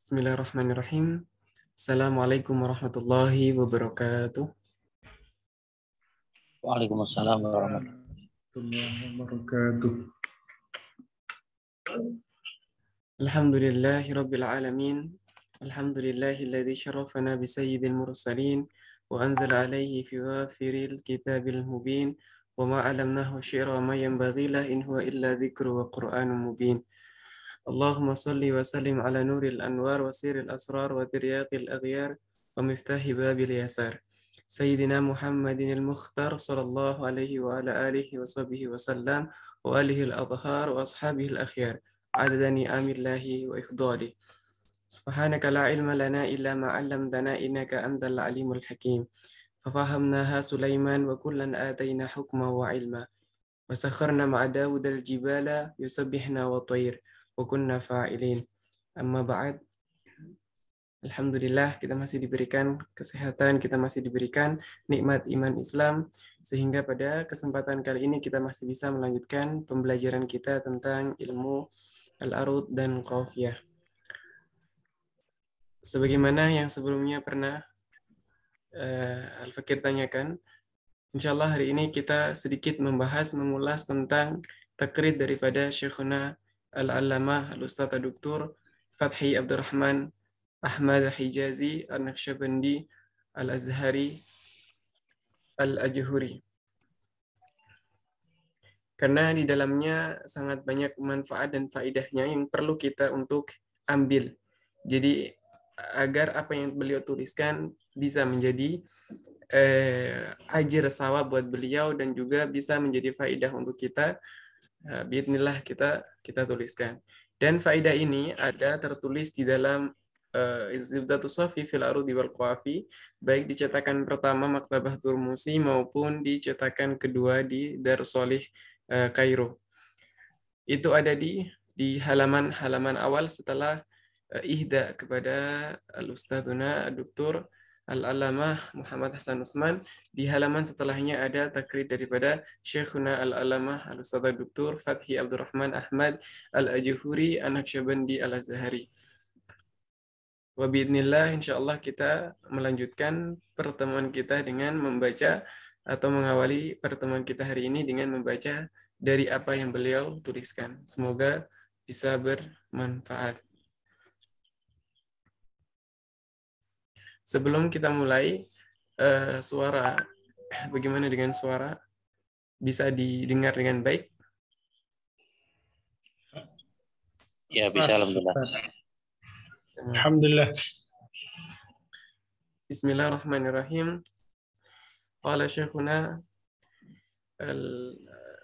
Bismillahirrahmanirrahim. Assalamualaikum warahmatullahi wabarakatuh. Waalaikumsalam warahmatullahi wabarakatuh. Alhamdulillahi rabbil alamin. Alhamdulillahilladzi syarafana bi sayyidil mursalin wa anzala alaihi fi wafiril kitabil mubin wa ma 'allamnahu syi'ra ma yanbaghi la in huwa illa dzikru wa qur'anun mubin. Allahumma salli wa sallim ala nuril anwar wa siril asrar wa tiryaqil aghyar wa miftahi babil yasar. Sayyidina Muhammadin al-Mukhtar sallallahu alaihi wa ala alihi wa sahbihi wa sallam wa alihi al-adhhar wa ashabihi al-akhyar adada ni'amillahi wa ifdali. Subhanaka la ilma lana illa ma 'allamtana innaka antal alimul hakim. Fafahamnaha Sulaiman wa kullan atayna hukma wa ilma. Wa sakharna ma'a Dawud al-jibala yusabbihna wa tayr wa kunna fa'ilin. Amma ba'd. Alhamdulillah kita masih diberikan kesehatan, kita masih diberikan nikmat iman Islam, sehingga pada kesempatan kali ini kita masih bisa melanjutkan pembelajaran kita tentang ilmu al-arud dan qafiyah. Sebagaimana yang sebelumnya pernah Al-Fakir tanyakan, insyaallah hari ini kita sedikit mengulas tentang takrid daripada Syekhuna Al-Allamah Al-Ustadz Dr. Fathi Abdurrahman Ahmad Hijazi Al-Naqsyabandi Al-Azhari Al-Ajhuri. Karena di dalamnya sangat banyak manfaat dan faedahnya yang perlu kita untuk ambil. Jadi agar apa yang beliau tuliskan bisa menjadi ajr sawab buat beliau dan juga bisa menjadi faedah untuk kita. Bismillah kita tuliskan. Dan faedah ini ada tertulis di dalam Zibdatus Shafi fil Arudi wal Qawafi, baik di cetakan pertama Maktabah Turmusi maupun di cetakan kedua di Darus Shalih Kairo. Itu ada di halaman awal setelah ihda kepada Al-Ustadzuna Dr. Al-Allamah Muhammad Hasan Usman. Di halaman setelahnya ada takrid daripada Syekhuna Al-Allamah Al-Ustadz Dr. Fathi Abdurrahman Ahmad Al-Ajhuri An-Naqsyabandi Al-Azhari. Wabidnillah, insyaallah kita melanjutkan pertemuan kita dengan membaca atau mengawali pertemuan kita hari ini dengan membaca dari apa yang beliau tuliskan. Semoga bisa bermanfaat. Sebelum kita mulai, suara, bagaimana dengan suara? Bisa didengar dengan baik? Ya, bisa, alhamdulillah. Alhamdulillah. Bismillahirrahmanirrahim. Qala Syekhuna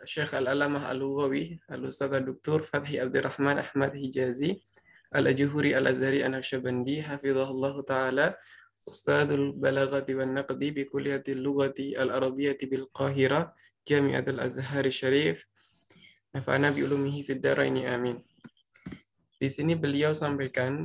Syekh Al-Allamah Al-Lughawi Al-Ustadz Dr. Fathi Abdurrahman Ahmad Hijazi Al-Ajhuri Al-Azhari An-Naqsyabandi hafizahullah ta'ala, Ustadzul Balaghati wan Naqdi bi Kulliyatil Lughati Al-Arabiyyati bil Qahirah Jami'atul Azhar Syarif. Nafa'ana bi ulumihi fid dharaini amin. Di sini beliau sampaikan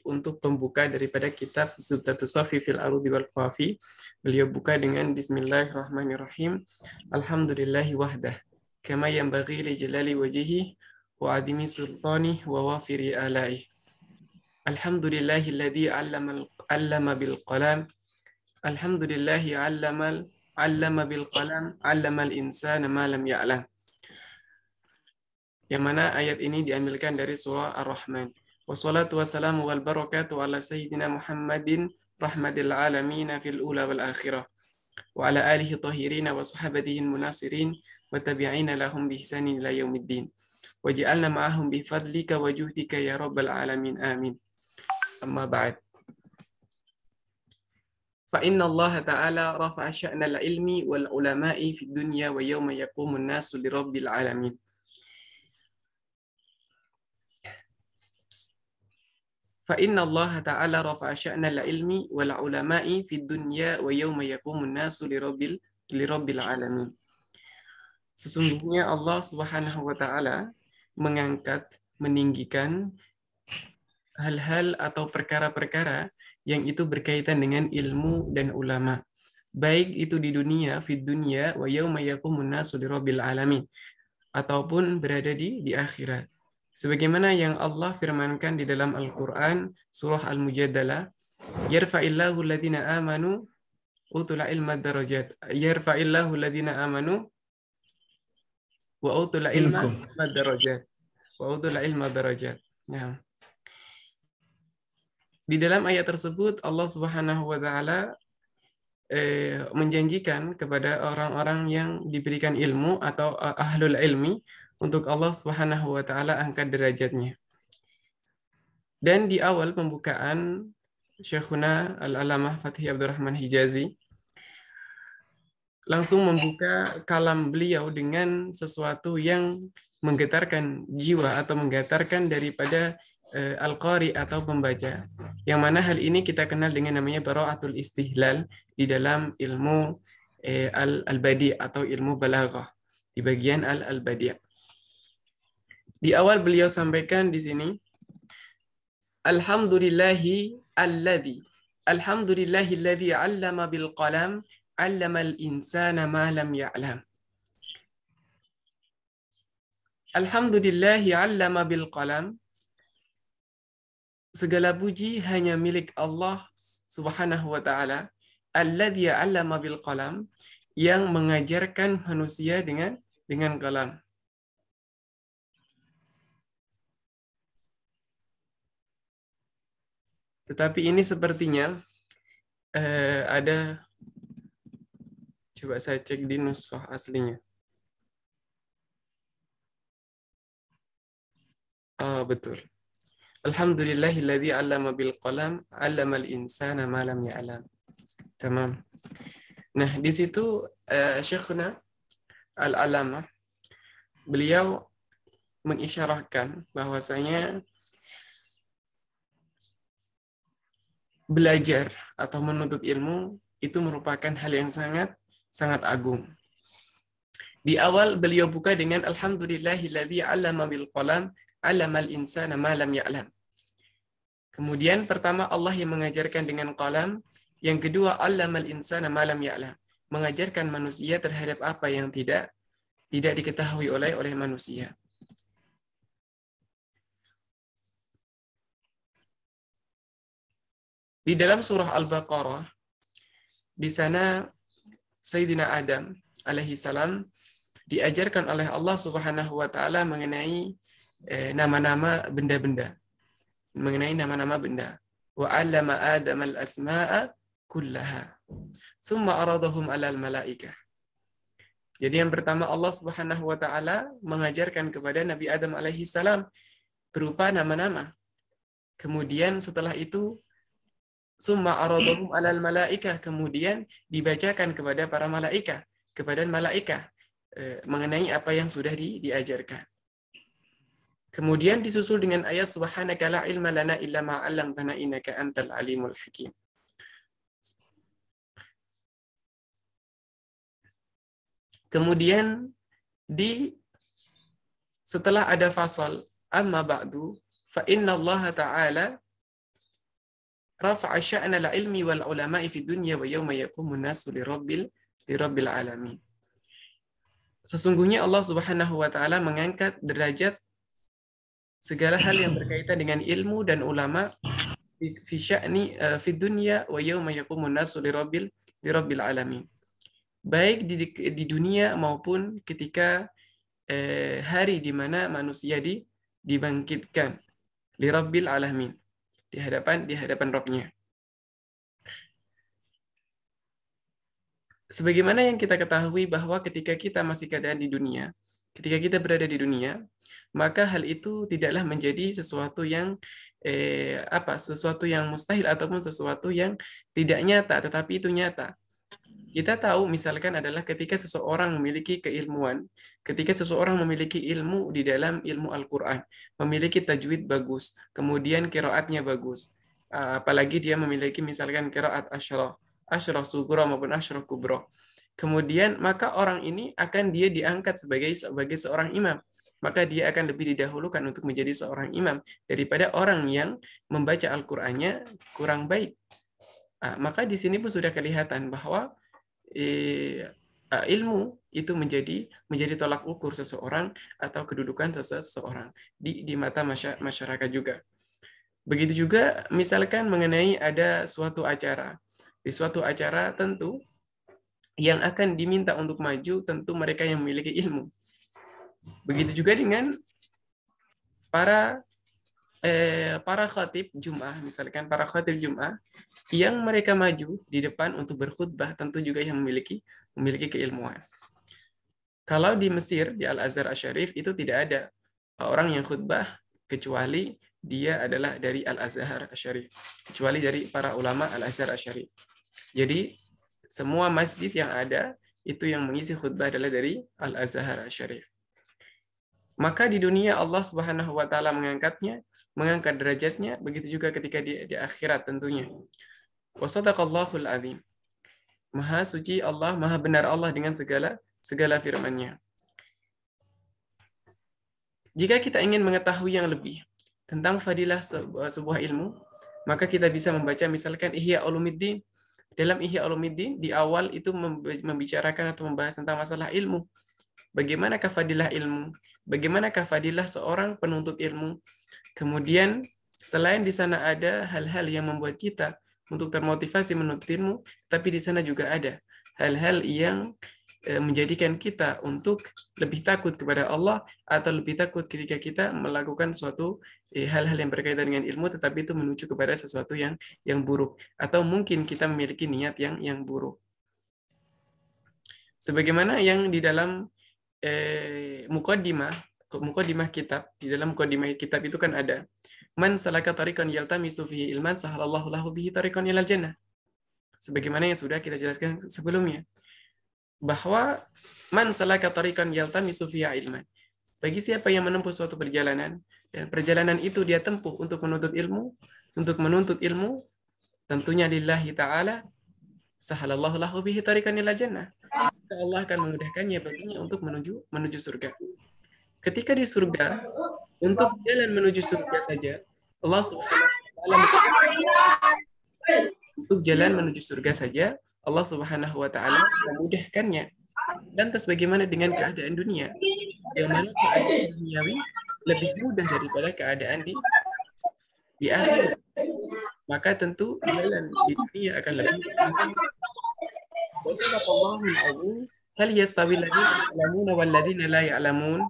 untuk pembuka daripada kitab Zubdatus Shafi fil Arudi wal Qawafi, beliau buka dengan Bismillahirrahmanirrahim. Alhamdulillahi wahdah, kama yanbaghi li jalali wajhihi wa adimi sultani wa wafiri alaihi. Alhamdulillahilladzi 'allama bil qalam. Alhamdulillahi 'allama bil qalam, 'allamal insana ma lam ya'lam. Yang mana ayat ini diambilkan dari surah Ar-Rahman. Wassalatu wassalamu wal barakatuh ala sayyidina Muhammadin rahmatil alamin fil ula wal akhirah wa ala alihi tahirina wa sahabatihi munasirin wa tabi'ina lahum bi ihsanin ila yaumiddin wa ja'alna ma'ahum bi fadlika wa juhdika ya rabbal alamin amin. Amma ba'd. Fa inna Allah ta'ala rafa'a sya'na al-ilmi wal ulama'i fid dunya wa yawma yaqumun nasu li rabbil alamin. Fa inna Allah ta'ala rafa'a sya'na al-ilmi wal ulama'i fid dunya wa yawma yaqumun nasu li rabbil alamin. Sesungguhnya Allah Subhanahu wa taala mengangkat, meninggikan hal-hal atau perkara-perkara yang itu berkaitan dengan ilmu dan ulama. Baik itu di dunia, fid dunya wa yawma yaqumun nasu li rabbil alamin, ataupun berada di akhirat. Sebagaimana yang Allah firmankan di dalam Al-Quran, surah Al-Mujadalah, Yarfa'illahu alladhina amanu utul ilma darajat. Yarfa'illahu alladhina amanu wa utul ilma Minkum. darajat. Wa utul ilma darajat. Nah, di dalam ayat tersebut Allah Subhanahu wa taala menjanjikan kepada orang-orang yang diberikan ilmu atau ahlul ilmi untuk Allah Subhanahu wa taala angkat derajatnya. Dan di awal pembukaan Syekhuna Al-Alamah Fatih Abdurrahman Hijazi langsung membuka kalam beliau dengan sesuatu yang menggetarkan jiwa atau menggetarkan daripada al-qari atau pembaca. Yang mana hal ini kita kenal dengan namanya bara'atul istihlal di dalam ilmu al-badi' atau ilmu balaghah di bagian al-badi'. Di awal beliau sampaikan di sini Alhamdulillahilladzi 'allama bil qalam 'allamal insana ma lam ya'lam. Alhamdulillahi 'allama bil qalam. Segala puji hanya milik Allah Subhanahu wa taala, alladzi 'allama bil qalam, yang mengajarkan manusia dengan kalam. Tetapi ini sepertinya ada, coba saya cek di nuskhah aslinya. Oh, betul. Alhamdulillahilladzi 'allama bil qalam 'allamal insana ma lam ya'lam. Tamam. Nah, di situ Syekhuna Al-Alamah beliau mengisyarahkan bahwasanya belajar atau menuntut ilmu itu merupakan hal yang sangat agung. Di awal beliau buka dengan Alhamdulillahilladzi 'allama bil qalam 'allamal insana ma lam ya'lam. Kemudian pertama Allah yang mengajarkan dengan qalam, yang kedua 'allamal insana ma lam ya'lam, mengajarkan manusia terhadap apa yang tidak diketahui oleh manusia. Di dalam surah Al-Baqarah, di sana Sayyidina Adam alaihi salam diajarkan oleh Allah Subhanahu wa taala mengenai nama-nama benda-benda. Mengenai nama-nama benda. Wa 'allama Adam al-asma'a kullaha. Tsumma aradahum 'alal malaikah. Jadi yang pertama Allah Subhanahu wa taala mengajarkan kepada Nabi Adam alaihi salam berupa nama-nama. Kemudian setelah itu summa aradahum 'alal malaikah, kemudian dibacakan kepada para malaikat, kepada malaikat mengenai apa yang sudah diajarkan. Kemudian disusul dengan ayat subhanaka la ilma lana illa ma 'allamtana innaka antal alimul hakim. Kemudian setelah ada fasal amma ba'du fa inna Allah ta'ala rafa'a sya'na al-ilmi wal ulama'i fid dunya wa yawma yaqumun nasu li rabbil alamin. Sesungguhnya Allah Subhanahu wa taala mengangkat derajat segala hal yang berkaitan dengan ilmu dan ulama fi sya'ni fid dunya wa yawma yaqumun nasu li rabbil alamin. Baik di dunia maupun ketika hari di mana manusia dibangkitkan li rabbil alamin, di hadapan Rabb-Nya. Sebagaimana yang kita ketahui bahwa ketika kita masih keadaan di dunia, ketika kita berada di dunia, maka hal itu tidaklah menjadi sesuatu yang sesuatu yang mustahil ataupun sesuatu yang tidak nyata, tetapi itu nyata. Kita tahu misalkan adalah ketika seseorang memiliki keilmuan, ketika seseorang memiliki ilmu di dalam ilmu Al-Quran, memiliki tajwid bagus, kemudian qiraatnya bagus, apalagi dia memiliki misalkan qiraat asyrah sughra maupun asyrah kubra. Kemudian maka orang ini akan dia diangkat sebagai seorang imam. Maka dia akan lebih didahulukan untuk menjadi seorang imam daripada orang yang membaca Al-Qur'annya kurang baik. Maka di sini pun sudah kelihatan bahwa ilmu itu menjadi tolak ukur seseorang atau kedudukan seseorang di mata masyarakat juga. Begitu juga misalkan mengenai ada suatu acara. Di suatu acara tentu yang akan diminta untuk maju tentu mereka yang memiliki ilmu. Begitu juga dengan para khatib Jum'ah, misalkan para khatib Jum'ah yang mereka maju di depan untuk berkhutbah tentu juga yang memiliki keilmuan. Kalau di Mesir, di Al-Azhar Asy-Syarif itu tidak ada orang yang khutbah kecuali dia adalah dari Al-Azhar Asy-Syarif, kecuali dari para ulama Al-Azhar Asy-Syarif. Jadi semua masjid yang ada itu yang mengisi khutbah adalah dari Al-Azhar Asy-Syarif. Maka di dunia Allah Subhanahu wa taala mengangkat derajatnya, begitu juga ketika di akhirat tentunya. Wa shadaqallahul azim. Maha suci Allah, maha benar Allah dengan segala firman-Nya. Jika kita ingin mengetahui yang lebih tentang fadilah sebuah ilmu, maka kita bisa membaca misalkan Ihya Ulumuddin. Dalam Ihya Ulumuddin di awal itu membicarakan atau membahas tentang masalah ilmu. Bagaimanakah fadilah ilmu? Bagaimanakah fadilah seorang penuntut ilmu? Kemudian selain di sana ada hal-hal yang membuat kita untuk termotivasi menuntut ilmu, tapi di sana juga ada hal-hal yang menjadikan kita untuk lebih takut kepada Allah atau lebih takut ketika kita melakukan suatu hal-hal yang berkaitan dengan ilmu, tetapi itu menuju kepada sesuatu yang buruk, atau mungkin kita memiliki niat yang buruk. Sebagaimana yang di dalam muqaddimah kitab, di dalam muqaddimah kitab itu kan ada man salaka tariqan yaltamisu fihi ilman sahalallahu lahu bihi tariqan ilal jannah. Sebagaimana yang sudah kita jelaskan sebelumnya, bahwa man salaka tariqan yaltamisu fihi ilman. Bagi siapa yang menempuh suatu perjalanan dan perjalanan itu dia tempuh untuk menuntut ilmu, tentunya lillahi ta'ala, sahalallahu lahu bihi tariqan ilal jannah. Allah akan memudahkannya baginya untuk menuju surga. Ketika di surga, untuk jalan menuju surga saja, Allah Subhanahu wa taala untuk jalan menuju surga saja, Allah Subhanahu wa taala memudahkannya. Lantas bagaimana dengan keadaan dunia? Yang mana keadaan duniawi lebih mudah daripada keadaan di akhirat. Maka tentu jalan di dunia akan lebih mudah. Wassalamualaikum warahmatullahi wabarakatuh. Hal yastawi alladziina ya'lamuuna wal ladziina laa ya'lamuun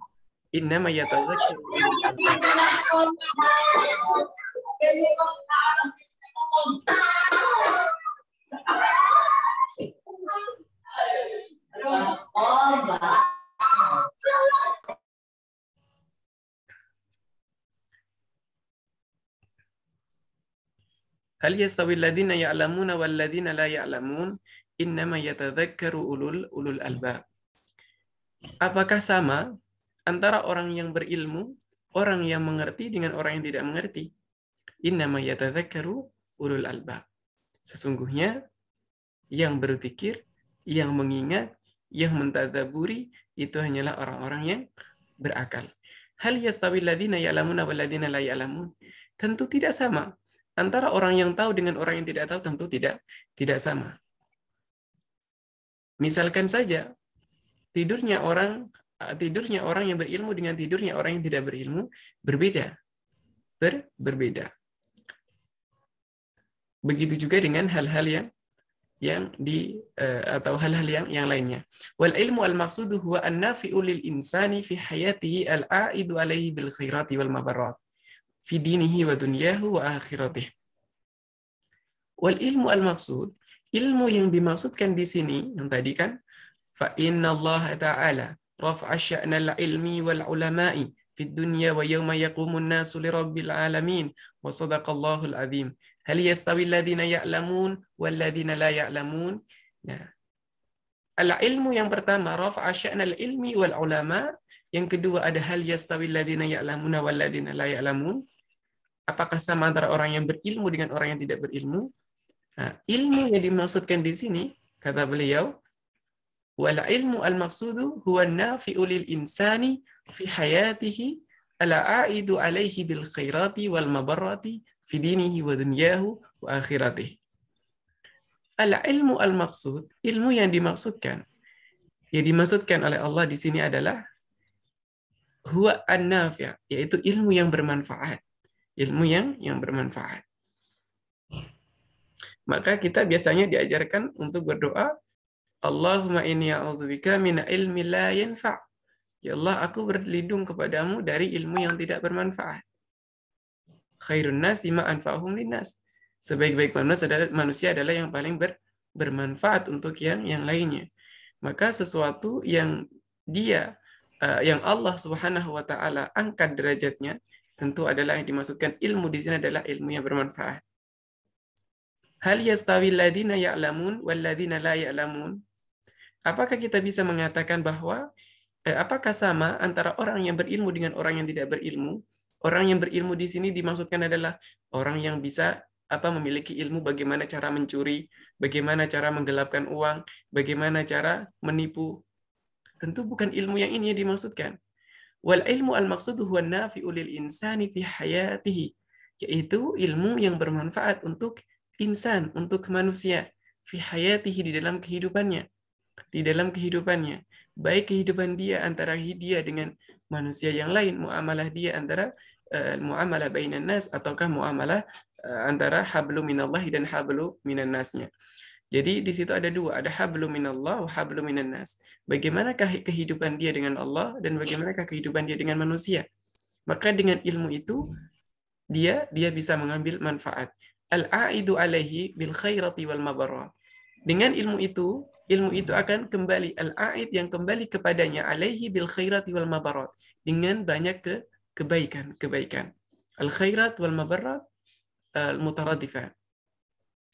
innama yatadhakkaru ulul albab. Hal yastawi alladziina ya'lamuuna wal ladziina laa ya'lamuun innama yatadhakkaru ulul albab. Apakah sama antara orang yang berilmu, orang yang mengerti dengan orang yang tidak mengerti? Innama yatadhakkaru ulul albab. Sesungguhnya yang berpikir, yang mengingat, yang mentadabburi itu hanyalah orang-orang yang berakal. Hal yastawi alladziina ya'lamuuna wal ladziina laa ya'lamuun. Tentu tidak sama. Antara orang yang tahu dengan orang yang tidak tahu tentu tidak sama. Misalkan saja tidurnya orang yang berilmu dengan tidurnya orang yang tidak berilmu berbeda. Begitu juga dengan hal-hal atau hal-hal yang lainnya. Wal ilmu al-maqsudu huwa an-nafi'u lil insani fi hayatihi al-a'idu alaihi bil khairati wal mabarat fi dinihi wa dunyahu wa akhiratihi. Wal ilmu al-maqsud, ilmu yang dimaksudkan di sini yang tadi kan, fa inna Allah ta'ala raf'a sya'nal ilmi wal ulama'i fid dunya wa yawma yaqumun nasu li rabbil alamin wa sadaqallahul azim. Hal yastawi alladziina ya'lamun wal ladziina la ya'lamun. Nah, al-ilmu yang pertama raf'a sya'nal ilmi wal ulama, yang kedua ada hal yastawi alladziina ya'lamuna wal ladziina la ya'lamun. Apakah sama antara orang yang berilmu dengan orang yang tidak berilmu? Nah, ilmu yang dimaksudkan di sini, kata beliau, wal ilmu al-maqsudu huwa an-nafi'u lil insani fi hayatihi al-a'idu alaihi bil khairati wal mabarrati fi dinihi wa dunyahu wa akhiratihi. Al-ilmu al-maqsud, ilmu yang dimaksudkan, Yang dimaksudkan oleh Allah di sini adalah huwa an-nafi', yaitu ilmu yang bermanfaat. Ilmu yang bermanfaat. Maka kita biasanya diajarkan untuk berdoa, Allahumma inni a'udzubika min ilmi la yanfa'. Ya Allah, aku berlindung kepadamu dari ilmu yang tidak bermanfaat. Khairun nasi ma anfa'uhum linnas. Sebaik-baik manusia adalah yang paling bermanfaat untuk yang lainnya. Maka sesuatu yang yang Allah Subhanahu wa taala angkat derajatnya tentu adalah yang dimaksudkan ilmu di sini adalah ilmu yang bermanfaat. Hal yastawi alladziina ya'lamun wal ladziina la ya'lamun? Apakah kita bisa mengatakan bahwa apakah sama antara orang yang berilmu dengan orang yang tidak berilmu? Orang yang berilmu di sini dimaksudkan adalah orang yang bisa memiliki ilmu bagaimana cara mencuri, bagaimana cara menggelapkan uang, bagaimana cara menipu. Tentu bukan ilmu yang ini yang dimaksudkan. Wal ilmu al-maqsudu huwa nafi'u lil insani fi hayatihi, yaitu ilmu yang bermanfaat untuk insan, untuk manusia, fi hayatihi, di dalam kehidupannya, baik kehidupan dia antara dia dengan manusia yang lain, muamalah dia antara muamalah bainan nas, ataukah muamalah antara hablu minallahi dan hablu minan nasnya. Jadi di situ ada dua, ada hablu minallah wa hablu minan nas. Bagaimanakah kehidupan dia dengan Allah dan bagaimanakah kehidupan dia dengan manusia? Maka dengan ilmu itu dia bisa mengambil manfaat. Al-aidu alaihi bil khairati wal mabarrat. Dengan ilmu itu akan kembali, al-aid yang kembali kepadanya, alaihi bil khairati wal mabarat, dengan banyak kebaikan. Al-khairat wal mabarat al-mutaradifat,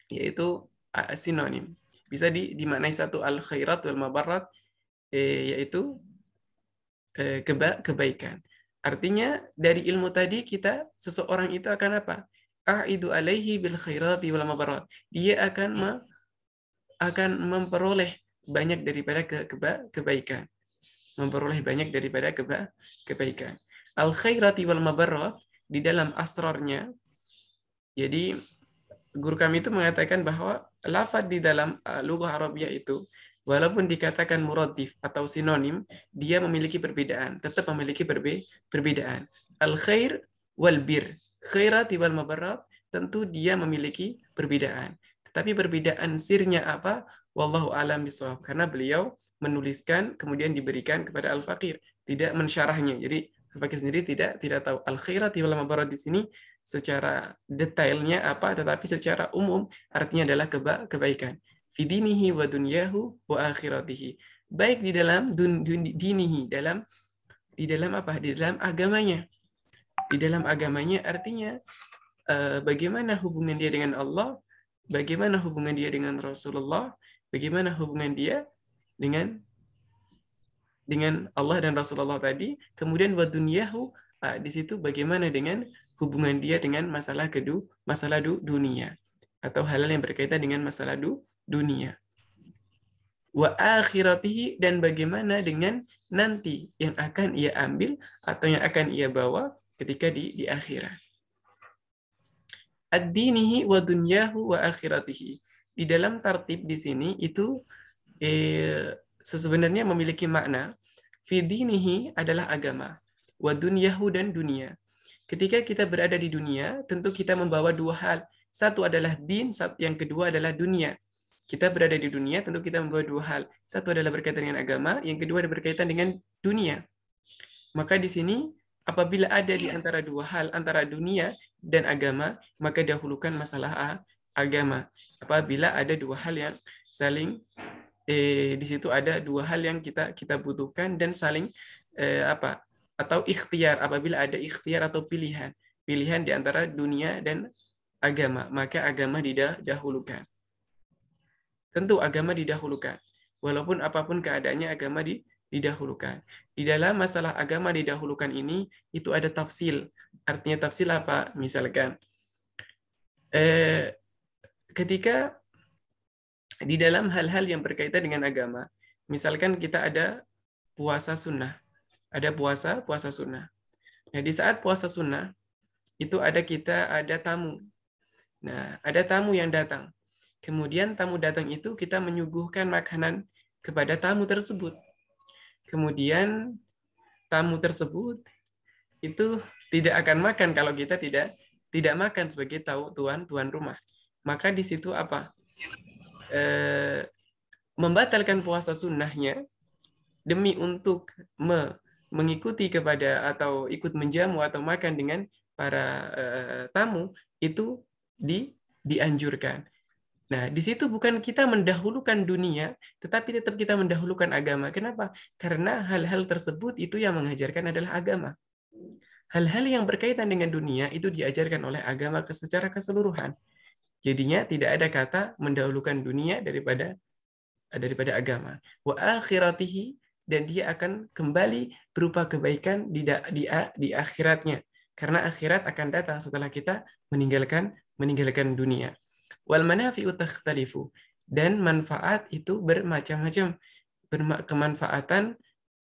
yaitu sinonim. Bisa dimaknai satu, al-khairat wal mabarat, yaitu kebaikan. Artinya dari ilmu tadi seseorang itu akan apa? Aidu alaihi bil khairati wal mabarat. Dia akan memperoleh banyak daripada kebaikan. Memperoleh banyak daripada kebaikan. Al-khairati wal mabarrat, di dalam asrarnya, jadi guru kami itu mengatakan bahwa lafaz di dalam lughah Arabiyah itu, walaupun dikatakan muradif atau sinonim, dia memiliki perbedaan, tetap memiliki perbedaan. Al-khair wal bir, khairati wal mabarrat, tentu dia memiliki perbedaan. Tapi perbedaan sirnya apa? Wallahu a'lam bishawab. Karena beliau menuliskan kemudian diberikan kepada Al-Faqir, tidak mensyarahnya. Jadi Al-Faqir sendiri tidak tahu al-khairati wal mabarrat di sini secara detailnya apa, tetapi secara umum artinya adalah kebaikan. Fi dinihi wa dunyahu wa akhiratihi. Baik di dalam dinihi, di dalam apa? Di dalam agamanya. Di dalam agamanya artinya bagaimana hubungan dia dengan Allah, bagaimana hubungan dia dengan Rasulullah, bagaimana hubungan dia dengan Allah dan Rasulullah tadi, kemudian wa dunyahu, di situ bagaimana dengan hubungan dia dengan masalah dunia atau hal yang berkaitan dengan masalah dunia. Wa akhiratihi, dan bagaimana dengan nanti yang akan ia ambil atau yang akan ia bawa ketika di akhirat. Ad-dinihi wa dunyahu wa akhiratihi. Di dalam tartib di sini itu sebenarnya memiliki makna. Fi dinihi adalah agama, wa dunyahu dan dunia. Ketika kita berada di dunia, tentu kita membawa dua hal. Satu adalah din, yang kedua adalah dunia. Kita berada di dunia, tentu kita membawa dua hal. Satu adalah berkaitan dengan agama, yang kedua adalah berkaitan dengan dunia. Maka di sini apabila ada di antara dua hal, antara dunia dan agama, maka dahulukan masalah agama. Apabila ada dua hal yang saling di situ ada dua hal yang kita butuhkan dan saling atau ikhtiar, apabila ada ikhtiar atau pilihan di antara dunia dan agama, maka agama didahulukan. Tentu agama didahulukan. Walaupun apapun keadaannya, agama didahulukan. Di dalam masalah agama didahulukan ini, itu ada tafsil. Artinya tafsil apa? Misalkan, ketika di dalam hal-hal yang berkaitan dengan agama, misalkan kita ada puasa sunnah. Ada puasa sunnah. Nah, di saat puasa sunnah, itu ada tamu. Nah, ada tamu yang datang. Kemudian tamu datang itu kita menyuguhkan makanan kepada tamu tersebut. kemudian tamu tersebut itu tidak akan makan kalau kita tidak makan sebagai tuan rumah. Maka di situ apa? Membatalkan puasa sunnahnya demi untuk mengikuti kepada atau ikut menjamu atau makan dengan para tamu itu dianjurkan. Nah, di situ bukan kita mendahulukan dunia, tetapi tetap kita mendahulukan agama. Kenapa? Karena hal-hal tersebut itu yang mengajarkan adalah agama. Hal-hal yang berkaitan dengan dunia itu diajarkan oleh agama secara keseluruhan. Jadinya tidak ada kata mendahulukan dunia daripada agama. Wa akhiratihi, dan dia akan kembali berupa kebaikan di akhiratnya. Karena akhirat akan datang setelah kita meninggalkan dunia. Wal manafi'u takhtalifu, dan manfaat itu bermacam-macam. Kemanfaatan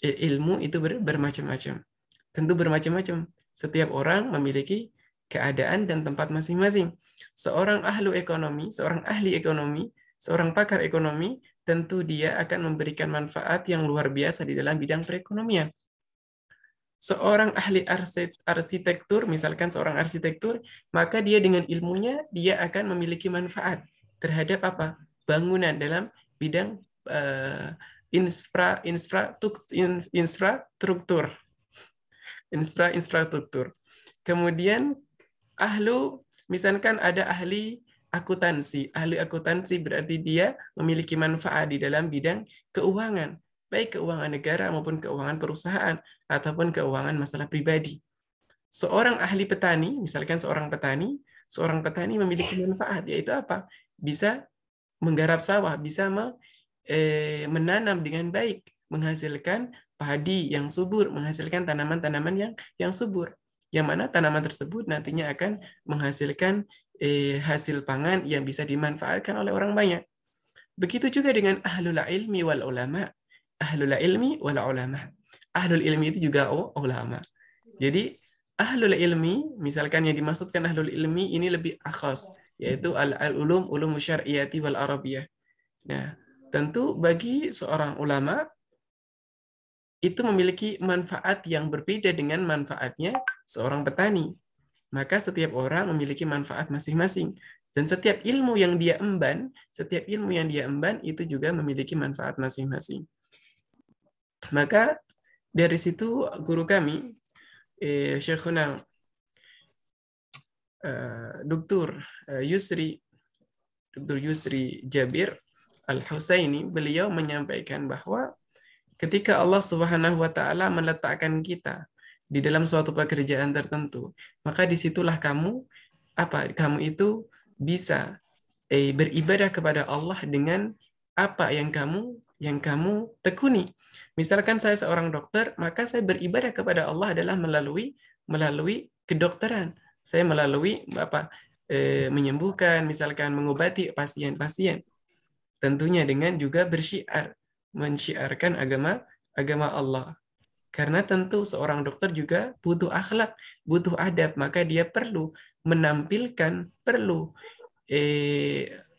ilmu itu bermacam-macam. Tentu bermacam-macam. Setiap orang memiliki keadaan dan tempat masing-masing. Seorang ahli ekonomi, seorang pakar ekonomi, tentu dia akan memberikan manfaat yang luar biasa di dalam bidang perekonomian. Seorang ahli arsitektur, misalkan seorang arsitektur, maka dia dengan ilmunya dia akan memiliki manfaat terhadap apa? Bangunan dalam bidang infrastruktur. Kemudian misalkan ada ahli akuntansi. Ahli akuntansi berarti dia memiliki manfaat di dalam bidang keuangan, baik keuangan negara maupun keuangan perusahaan ataupun keuangan masalah pribadi. Seorang ahli petani, misalkan seorang petani memiliki manfaat, yaitu apa? Bisa menggarap sawah, bisa menanam dengan baik, menghasilkan padi yang subur, menghasilkan tanaman-tanaman yang subur. Yang mana tanaman tersebut nantinya akan menghasilkan hasil pangan yang bisa dimanfaatkan oleh orang banyak. Begitu juga dengan ahlul ilmi wal ulama. Ahlul ilmi wal ulama. Ahlul ilmi itu juga ulama. Jadi ahlul ilmi, misalkan yang dimaksudkan ahlul ilmi ini lebih akhas, yaitu ulum syar'iyyati wal arabiyah. Nah, tentu bagi seorang ulama itu memiliki manfaat yang berbeda dengan manfaatnya seorang petani. Maka setiap orang memiliki manfaat masing-masing. Dan setiap ilmu yang dia emban itu juga memiliki manfaat masing-masing. Maka dari situ guru kami, Syekhuna Dr. Yusri Jabir Al-Husaini, beliau menyampaikan bahwa ketika Allah Subhanahu wa taala meletakkan kita di dalam suatu pekerjaan tertentu, maka disitulah kamu itu bisa beribadah kepada Allah dengan apa yang kamu tekuni. Misalkan saya seorang dokter, maka saya beribadah kepada Allah adalah melalui kedokteran. Saya melalui menyembuhkan, misalkan mengobati pasien-pasien. Tentunya dengan juga mensyiarkan agama Allah. Karena tentu seorang dokter juga butuh akhlak, butuh adab, maka dia perlu menampilkan,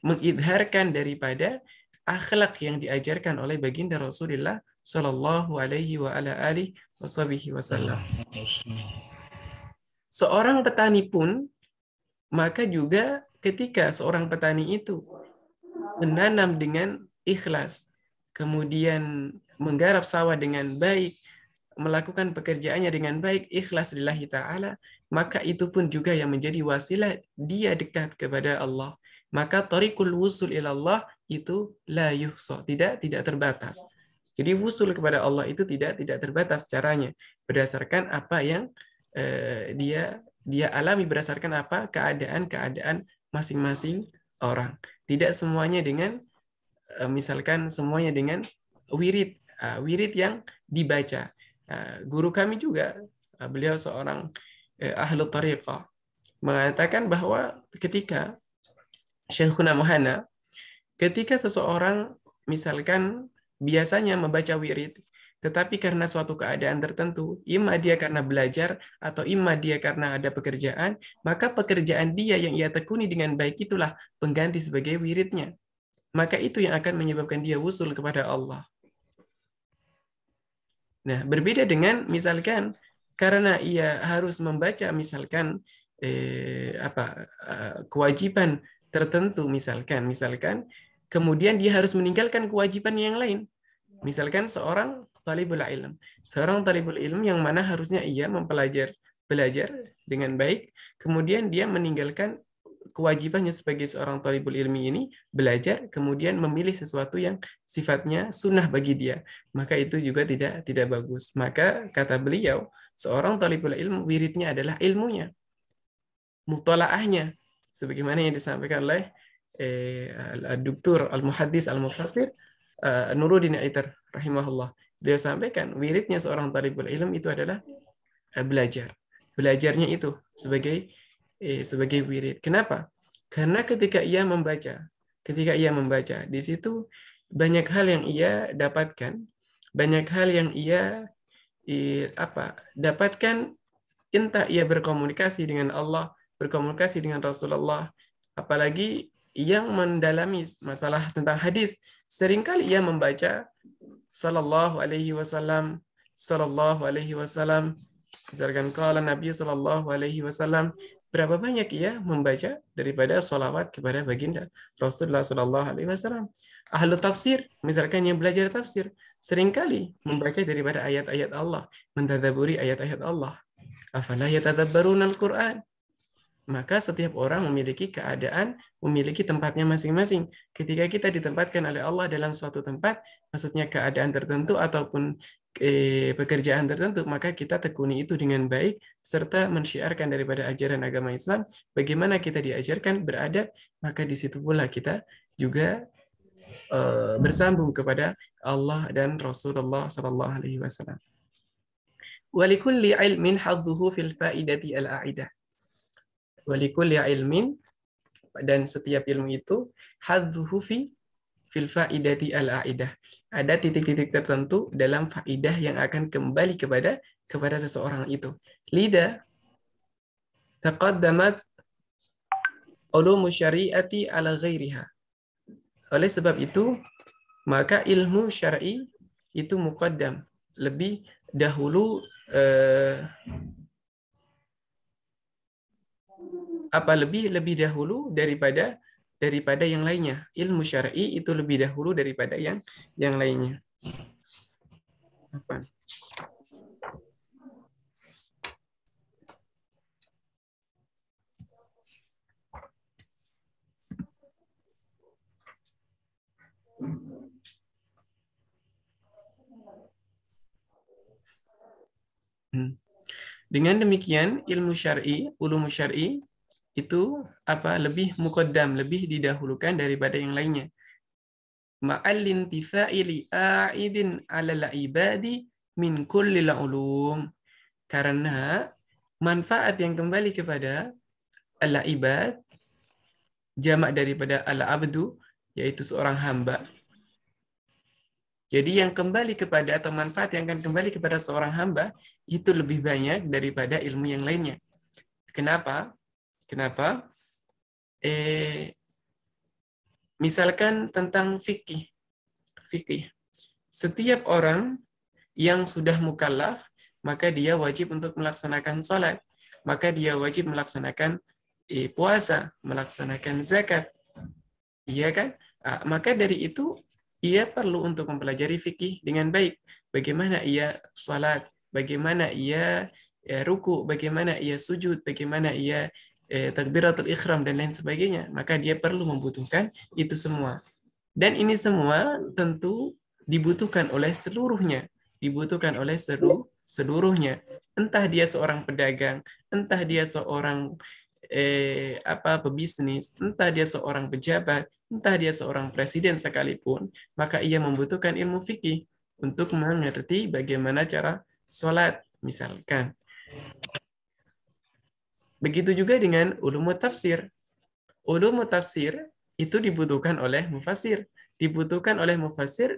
mengidharkan daripada akhlak yang diajarkan oleh baginda Rasulullah Shallallahu Alaihi Wasallam. Seorang petani pun, maka juga ketika seorang petani itu menanam dengan ikhlas, kemudian menggarap sawah dengan baik, melakukan pekerjaannya dengan baik, ikhlas lillahi ta'ala, maka itu pun juga yang menjadi wasilah dia dekat kepada Allah. Maka tariqul wusul ilallah itu la yuhsa, tidak terbatas. Jadi wusul kepada Allah itu tidak terbatas caranya, berdasarkan apa yang dia alami, berdasarkan apa keadaan masing-masing orang. Tidak semuanya dengan misalkan semuanya dengan wirid yang dibaca. Guru kami juga, beliau seorang ahlu tariqah, mengatakan bahwa ketika Syekhuna Muhana, ketika seseorang misalkan biasanya membaca wirid, tetapi karena suatu keadaan tertentu, imma dia karena belajar atau imma dia karena ada pekerjaan, maka pekerjaan dia yang ia tekuni dengan baik itulah pengganti sebagai wiridnya. Maka itu yang akan menyebabkan dia wusul kepada Allah. Nah, berbeda dengan misalkan karena ia harus membaca misalkan kewajiban tertentu misalkan kemudian dia harus meninggalkan kewajiban yang lain. Misalkan seorang talibul ilm yang mana harusnya ia belajar dengan baik, kemudian dia meninggalkan kewajibannya sebagai seorang talibul ilmi ini belajar, kemudian memilih sesuatu yang sifatnya sunnah bagi dia, maka itu juga tidak bagus. Maka kata beliau, seorang talibul ilmu wiridnya adalah ilmunya, mutalaahnya, sebagaimana yang disampaikan oleh Dr. Al-Muhaddis Al-Mufassir Nuruddin Aitar rahimahullah. Beliau sampaikan wiridnya seorang talibul ilm itu adalah belajar. Belajarnya itu sebagai wirid. Kenapa? Karena ketika ia membaca, di situ banyak hal yang ia dapatkan, banyak hal yang ia dapatkan, entah ia berkomunikasi dengan Allah, berkomunikasi dengan Rasulullah, apalagi yang mendalami masalah tentang hadis, seringkali ia membaca sallallahu alaihi wasallam, misalkan qala Nabi sallallahu alaihi wasallam, berapa banyak ia membaca daripada salawat kepada baginda Rasulullah sallallahu alaihi wasallam. Ahlu tafsir, misalkan yang belajar tafsir, seringkali membaca daripada ayat-ayat Allah, mentadaburi ayat-ayat Allah. Afala yatadabbaruna al-Qur'an. Maka setiap orang memiliki keadaan, memiliki tempatnya masing-masing. Ketika kita ditempatkan oleh Allah dalam suatu tempat, maksudnya keadaan tertentu ataupun pekerjaan tertentu, maka kita tekuni itu dengan baik, serta mensyiarkan daripada ajaran agama Islam, bagaimana kita diajarkan beradab, maka di situ pula kita juga bersambung kepada Allah dan Rasulullah sallallahu alaihi wasallam. Wa likulli ilmin hadzuhu fil faidati al-a'idah. Walikulli ilmin, dan setiap ilmu itu hadzuhu fil faidati al-aidah. Ada titik-titik tertentu dalam faidah yang akan kembali kepada seseorang itu. Lida taqaddamat ulumu syari'ati ala ghairiha. Oleh sebab itu, maka ilmu syar'i itu muqaddam, lebih dahulu lebih dahulu daripada yang lainnya. Ilmu syar'i itu lebih dahulu daripada yang lainnya. Apa? Dengan demikian, ilmu syar'i, ulum syar'i itu lebih muqaddam, lebih didahulukan daripada yang lainnya. Ma'al intifa'i li'a'idin 'alal ibadi min kulli ulum. Karena manfaat yang kembali kepada al-ibad, jamak daripada al-abdu, yaitu seorang hamba. Jadi yang kembali kepada, atau manfaat yang akan kembali kepada seorang hamba, itu lebih banyak daripada ilmu yang lainnya. Kenapa? Misalkan tentang fikih. Setiap orang yang sudah mukallaf, maka dia wajib untuk melaksanakan salat, maka dia wajib melaksanakan puasa, melaksanakan zakat. Iya kan? Maka dari itu ia perlu untuk mempelajari fikih dengan baik. Bagaimana ia salat, bagaimana ia ruku, bagaimana ia sujud, bagaimana ia takbiratul ihram dan lain sebagainya, maka dia perlu membutuhkan itu semua. Dan ini semua tentu dibutuhkan oleh seluruhnya, seluruhnya. Entah dia seorang pedagang, entah dia seorang pebisnis, entah dia seorang pejabat, entah dia seorang presiden sekalipun, maka ia membutuhkan ilmu fikih untuk mengerti bagaimana cara sholat, misalkan. Begitu juga dengan ulumut tafsir. Ulumut tafsir itu dibutuhkan oleh mufassir,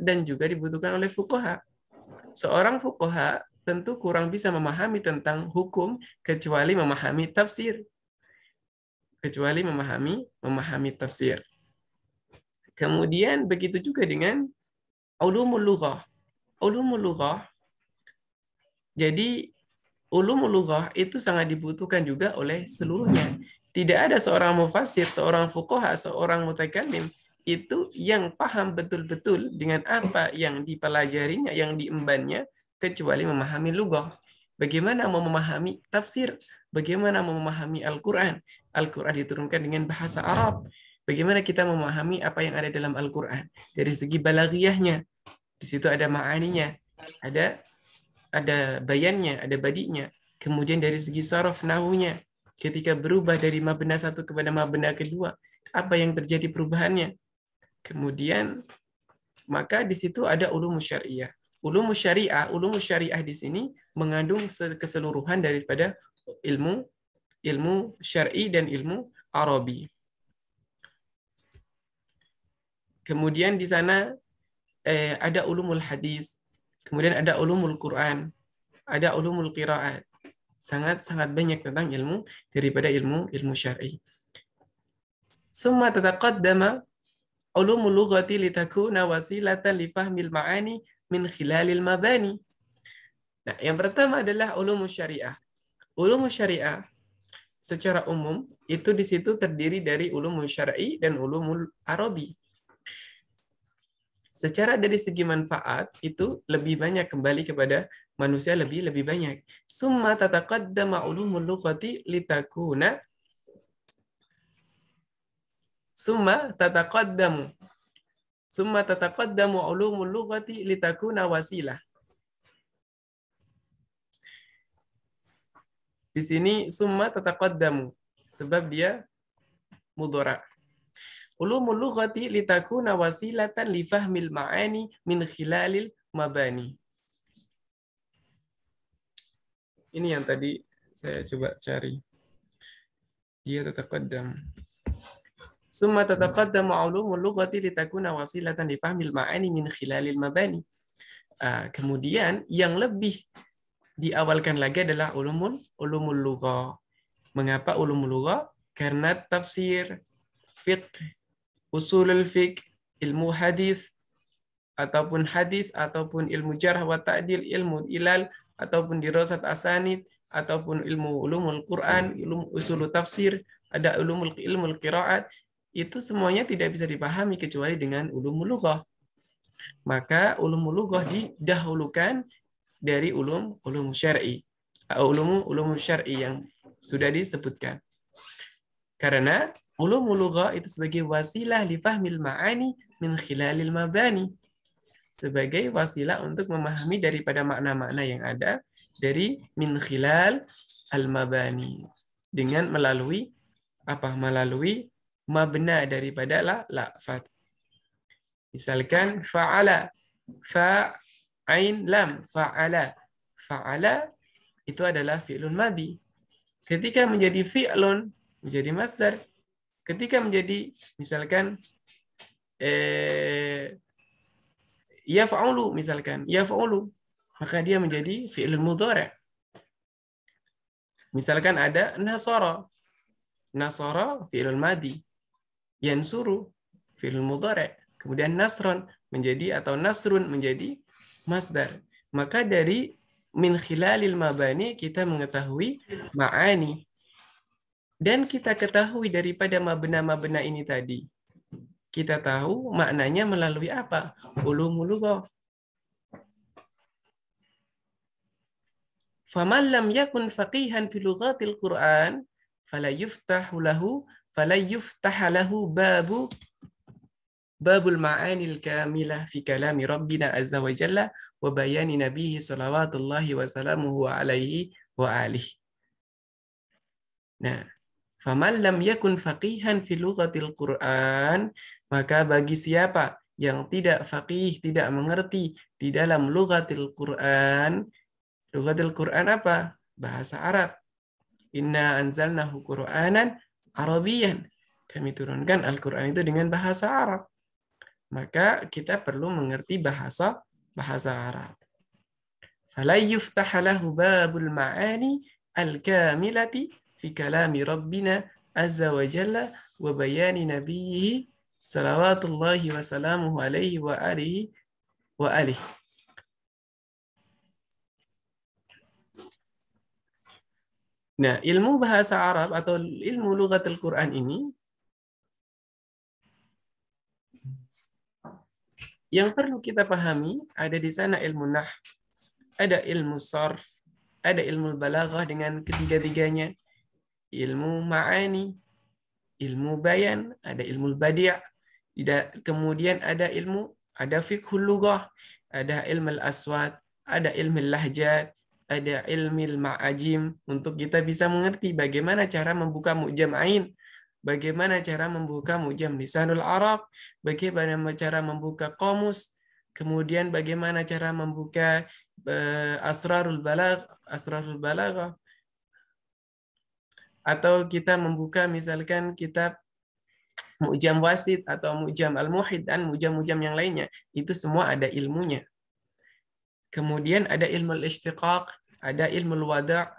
dan juga dibutuhkan oleh fuqaha. Seorang fuqaha tentu kurang bisa memahami tentang hukum kecuali memahami tafsir. Kemudian begitu juga dengan ulumul lughah. Ulumul lughah Jadi ulumul lughah itu sangat dibutuhkan juga oleh seluruhnya. Tidak ada seorang mufassir, seorang fuqaha, seorang mutakallim itu yang paham betul-betul dengan apa yang dipelajarinya, yang diembannya, kecuali memahami lughah. Bagaimana mau memahami tafsir? Bagaimana mau memahami Al-Quran? Al-Quran diturunkan dengan bahasa Arab. Bagaimana kita memahami apa yang ada dalam Al-Quran? Dari segi balaghiyahnya, di situ ada ma'aninya, ada bayannya, ada badinya. Kemudian dari segi saraf nahunya, ketika berubah dari mabna satu kepada mabna kedua, apa yang terjadi perubahannya? Kemudian maka di situ ada ulum syariah. Ulum syariah di sini mengandung keseluruhan daripada ilmu syar'i dan ilmu Arabi. Kemudian di sana ada ulumul hadis, kemudian ada ulumul Quran, ada ulumul qiraat. Sangat-sangat banyak tentang ilmu daripada ilmu syar'i. Summa tataqaddama ulumul lughati litakuna wasilatan li fahmil ma'ani min khilalil mabani. Nah, yang pertama adalah ulumul syariah. Ulumul syariah secara umum itu di situ terdiri dari ulumul syar'i dan ulumul arabi. Secara dari segi manfaat itu lebih banyak kembali kepada manusia, lebih banyak. Summa tataqaddama ulumul lughati litakuna summa tataqaddamu ulumul lughati litakuna wasilah. Di sini summa tataqaddamu sebab dia mudhara. Ulumul lughati litakuna wasilatan li fahmil ma'ani min khilalil mabani. Ini yang tadi saya coba cari. Dia tataqaddam. Summa tataqaddamu ulumul lughati litakuna wasilatan li fahmil ma'ani min khilalil mabani. Kemudian yang lebih diawalkan lagi adalah ulumul lughah. Mengapa ulumul lughah? Karena tafsir, fiqh, usulul fiqh, ilmu hadis ataupun ilmu jarh wa ta'dil, ilmu ilal ataupun dirasat asanid ataupun ilmu ulumul Quran, ilmu usul tafsir, ada ilmu qiraat, itu semuanya tidak bisa dipahami kecuali dengan ulumul lughah. Maka ulumul lughah didahulukan dari ulum syar'i. Ulum syar'i yang sudah disebutkan. Karena ulumul lughah itu sebagai wasilah li fahmil ma'ani min khilalil mabani. Sebagai wasilah untuk memahami daripada makna-makna yang ada dari min khilal al-mabani. Dengan melalui mabna daripada lafaz. Misalkan fa'ala, fa'ain lam, fa'ala. Fa'ala itu adalah fi'lun madhi. Ketika menjadi fi'lun, menjadi masdar. Ketika menjadi misalkan yaf'ulu misalkan, yaf'ulu, maka dia menjadi fi'lun mudhari'. Misalkan ada nasara. Nasara fi'lul madhi. Yansuru fi'lul mudhari'. Kemudian nasron menjadi atau nasrun menjadi masdar. Maka dari min khilalil mabani kita mengetahui ma'ani. Dan kita ketahui daripada mabna-mabna ini tadi. Kita tahu maknanya melalui apa? Ulumul lughah. Faman lam yakun faqihan fi lughatil Qur'an fala yuftah lahu babul ma'anil kamilah fi kalami Rabbina azza wa jalla wa bayani nabihi salawatullahi wa salamuhu alaihi wa alihi. Nah, faman lam yakun faqihan fi lughatil Qur'an, maka bagi siapa yang tidak faqih, tidak mengerti di dalam lughatil Qur'an. Lughatil Qur'an apa? Bahasa Arab. Inna anzalnahu Qur'anan Arabiyyan. Kami turunkan Al-Qur'an itu dengan bahasa Arab. Maka kita perlu mengerti bahasa Arab. Fala yuftah lahu babul ma'ani al-kamilati fi kalami Rabbina azza wa jalla wa bayani nabiyhi salawatullahi wa salamuhu alaihi wa alihi. Nah, ilmu bahasa Arab atau ilmu lughatul Quran ini yang perlu kita pahami, ada di sana ilmu nahw, ada ilmu sarf, ada ilmu balaghah dengan ketiga-tiganya, ilmu ma'ani, ilmu bayan, ada ilmu badi', kemudian ada fiqhul lughah, ada ilmu al-aswat, ada ilmu lahjat, ada ilmu ma'ajim untuk kita bisa mengerti bagaimana cara membuka mu'jam ain, bagaimana cara membuka mu'jam lisanul Arab, bagaimana cara membuka qamus, kemudian bagaimana cara membuka asrarul balaghah, atau kita membuka misalkan kitab Mu'jam Wasit atau Mu'jam Al-Muhid dan Mu'jam-Mu'jam yang lainnya. Itu semua ada ilmunya. Kemudian ada ilmu al-ishtiqaq, ada ilmu al-wada',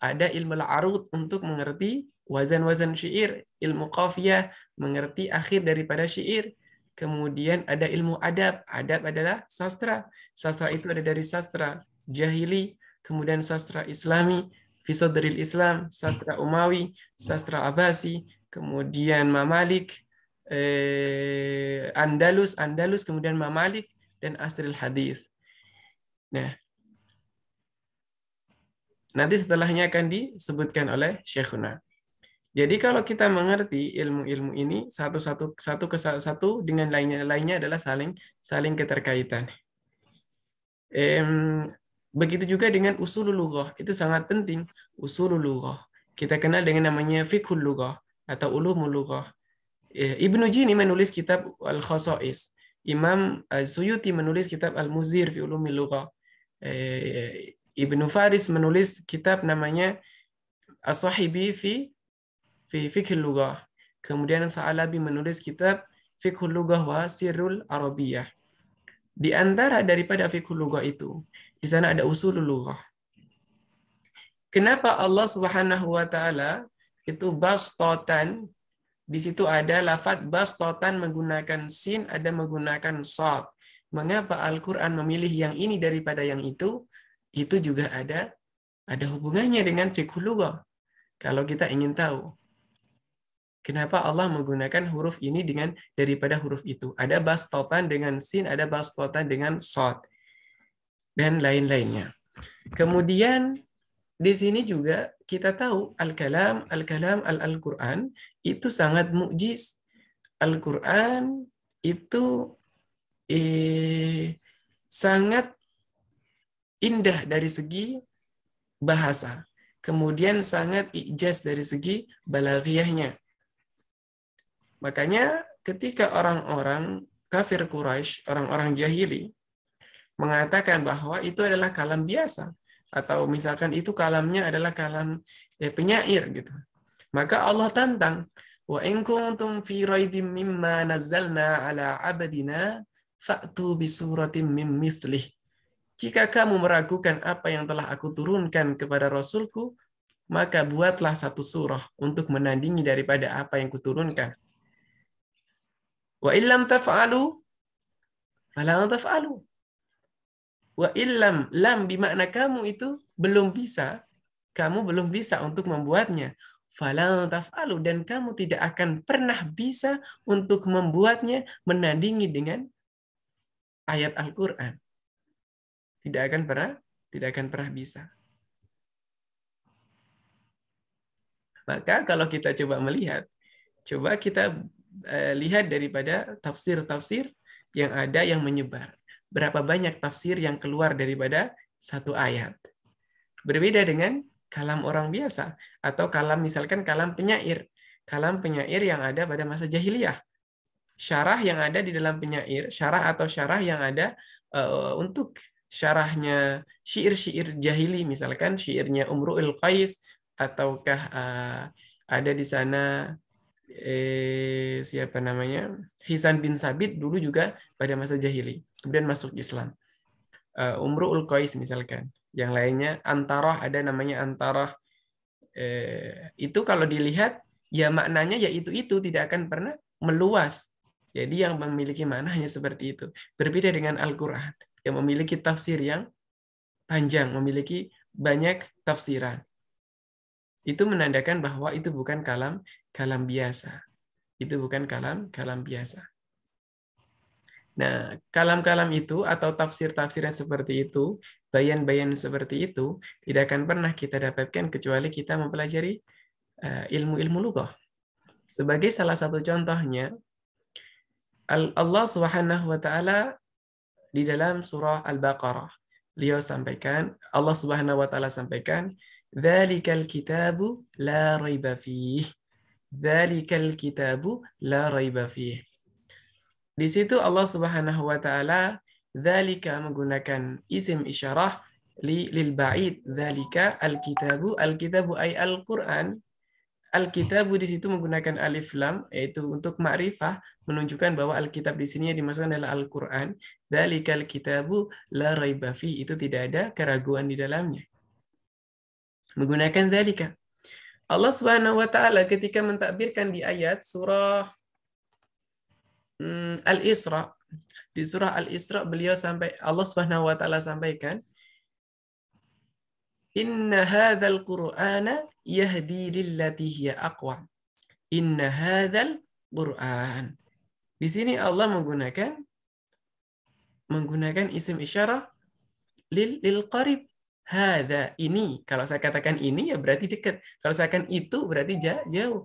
ada ilmu al-arud untuk mengerti wazan-wazan syair, ilmu qafiyah, mengerti akhir daripada syair. Kemudian ada ilmu adab. Adab adalah sastra. Sastra itu ada dari sastra jahili, kemudian sastra Islami, Fisodril Islam, sastra Umawi, sastra Abbasi, kemudian Mamalik, Andalus, kemudian Mamalik, dan Asril Hadis. Nah, nanti setelahnya akan disebutkan oleh Syekhuna. Jadi kalau kita mengerti ilmu-ilmu ini satu ke satu dengan lainnya adalah saling keterkaitan. Begitu juga dengan usulul lughah, itu sangat penting. Usulul lughah kita kenal dengan namanya fiqhul lughah atau ulumul lughah. Ibnu Jini menulis kitab Al-Khasa'is. Imam Suyuti menulis kitab Al-Muzir fi ulumil lughah. Ibnu Faris menulis kitab namanya As-Sahibi fi Fiqhul Lughah. Kemudian Sa'alabi menulis kitab Fiqhul Lughah wa Sirrul Arabiyah. Di antara daripada Fiqhul Lughah itu, di sana ada usulul lughah. Kenapa Allah Subhanahu wa taala itu bastotan, di situ ada lafaz bastotan menggunakan sin, ada menggunakan shad. Mengapa Al-Qur'an memilih yang ini daripada yang itu? Itu juga ada hubungannya dengan fiqhul lughah. Kalau kita ingin tahu kenapa Allah menggunakan huruf ini daripada huruf itu. Ada bastotan dengan sin, ada bastotan dengan shad, dan lain-lainnya. Kemudian di sini juga kita tahu al-kalam al-Qur'an itu sangat mukjiz. Al-Qur'an itu sangat indah dari segi bahasa. Kemudian sangat ijaz dari segi balaghiyahnya. Makanya ketika orang-orang kafir Quraisy, orang-orang jahili mengatakan bahwa itu adalah kalam biasa, atau misalkan itu kalamnya adalah kalam penyair gitu. Maka Allah tantang, wa in kuntum fi raibim mimma nazzalna ala abdina fa'tu bi suratin mim mithlih. Jika kamu meragukan apa yang telah aku turunkan kepada Rasulku, maka buatlah satu surah untuk menandingi daripada apa yang kuturunkan. Wa illam taf'alu fala taf'alu. Wa illam, lam bimakna kamu itu belum bisa, kamu belum bisa untuk membuatnya. Fala taf'alu, dan kamu tidak akan pernah bisa untuk membuatnya menandingi dengan ayat Al-Qur'an. Tidak akan pernah bisa. Maka kalau kita coba melihat, coba kita lihat daripada tafsir-tafsir yang ada yang menyebar. Berapa banyak tafsir yang keluar daripada satu ayat. Berbeda dengan kalam orang biasa, atau kalam misalkan kalam penyair. Kalam penyair yang ada pada masa jahiliyah. Syarah yang ada di dalam penyair, syarah yang ada untuk syarahnya syair-syair jahili, misalkan syairnya Umru'ul Qais, ataukah ada di sana siapa namanya, Hisan bin Sabit dulu juga pada masa jahili, kemudian masuk Islam. Umru'ul Qais misalkan, yang lainnya Antarah, ada namanya Antarah. Itu kalau dilihat ya maknanya ya itu tidak akan pernah meluas. Jadi yang memiliki makna hanya seperti itu. Berbeda dengan Al-Qur'an yang memiliki tafsir yang panjang, memiliki banyak tafsiran. itu menandakan bahwa itu bukan kalam biasa. Itu bukan kalam biasa. Nah, kalam-kalam itu atau tafsir-tafsir yang seperti itu, bayan-bayan seperti itu, tidak akan pernah kita dapatkan kecuali kita mempelajari ilmu-ilmu lughah. Sebagai salah satu contohnya, Allah Subhanahu wa taala di dalam surah Al-Baqarah, beliau sampaikan, Allah Subhanahu wa taala sampaikan, "Dzalikal kitabu la raiba fiih." Dzalikal kitabu la raiba fiih. Di situ Allah Subhanahu wa taala dzalika menggunakan isim isyarah lil ba'id. Dzalika al-kitabu ay al-Qur'an. Al-kitabu di situ menggunakan alif lam yaitu untuk ma'rifah menunjukkan bahwa alkitab di sini yang dimaksudkan adalah Al-Qur'an. Dzalikal kitabu la raiba fi, itu tidak ada keraguan di dalamnya. Menggunakan dzalika. Allah Subhanahu wa taala ketika mentakbirkan di ayat surah Al-Isra, di surah Al-Isra Allah Subhanahu wa taala sampaikan, "Inna hadzal Qur'ana yahdi lillati hiya aqwam." Inna hadzal Qur'an. Di sini Allah menggunakan isim isyarah lil qarib. Hadza, ini. Kalau saya katakan ini ya berarti dekat. Kalau saya katakan itu berarti jauh.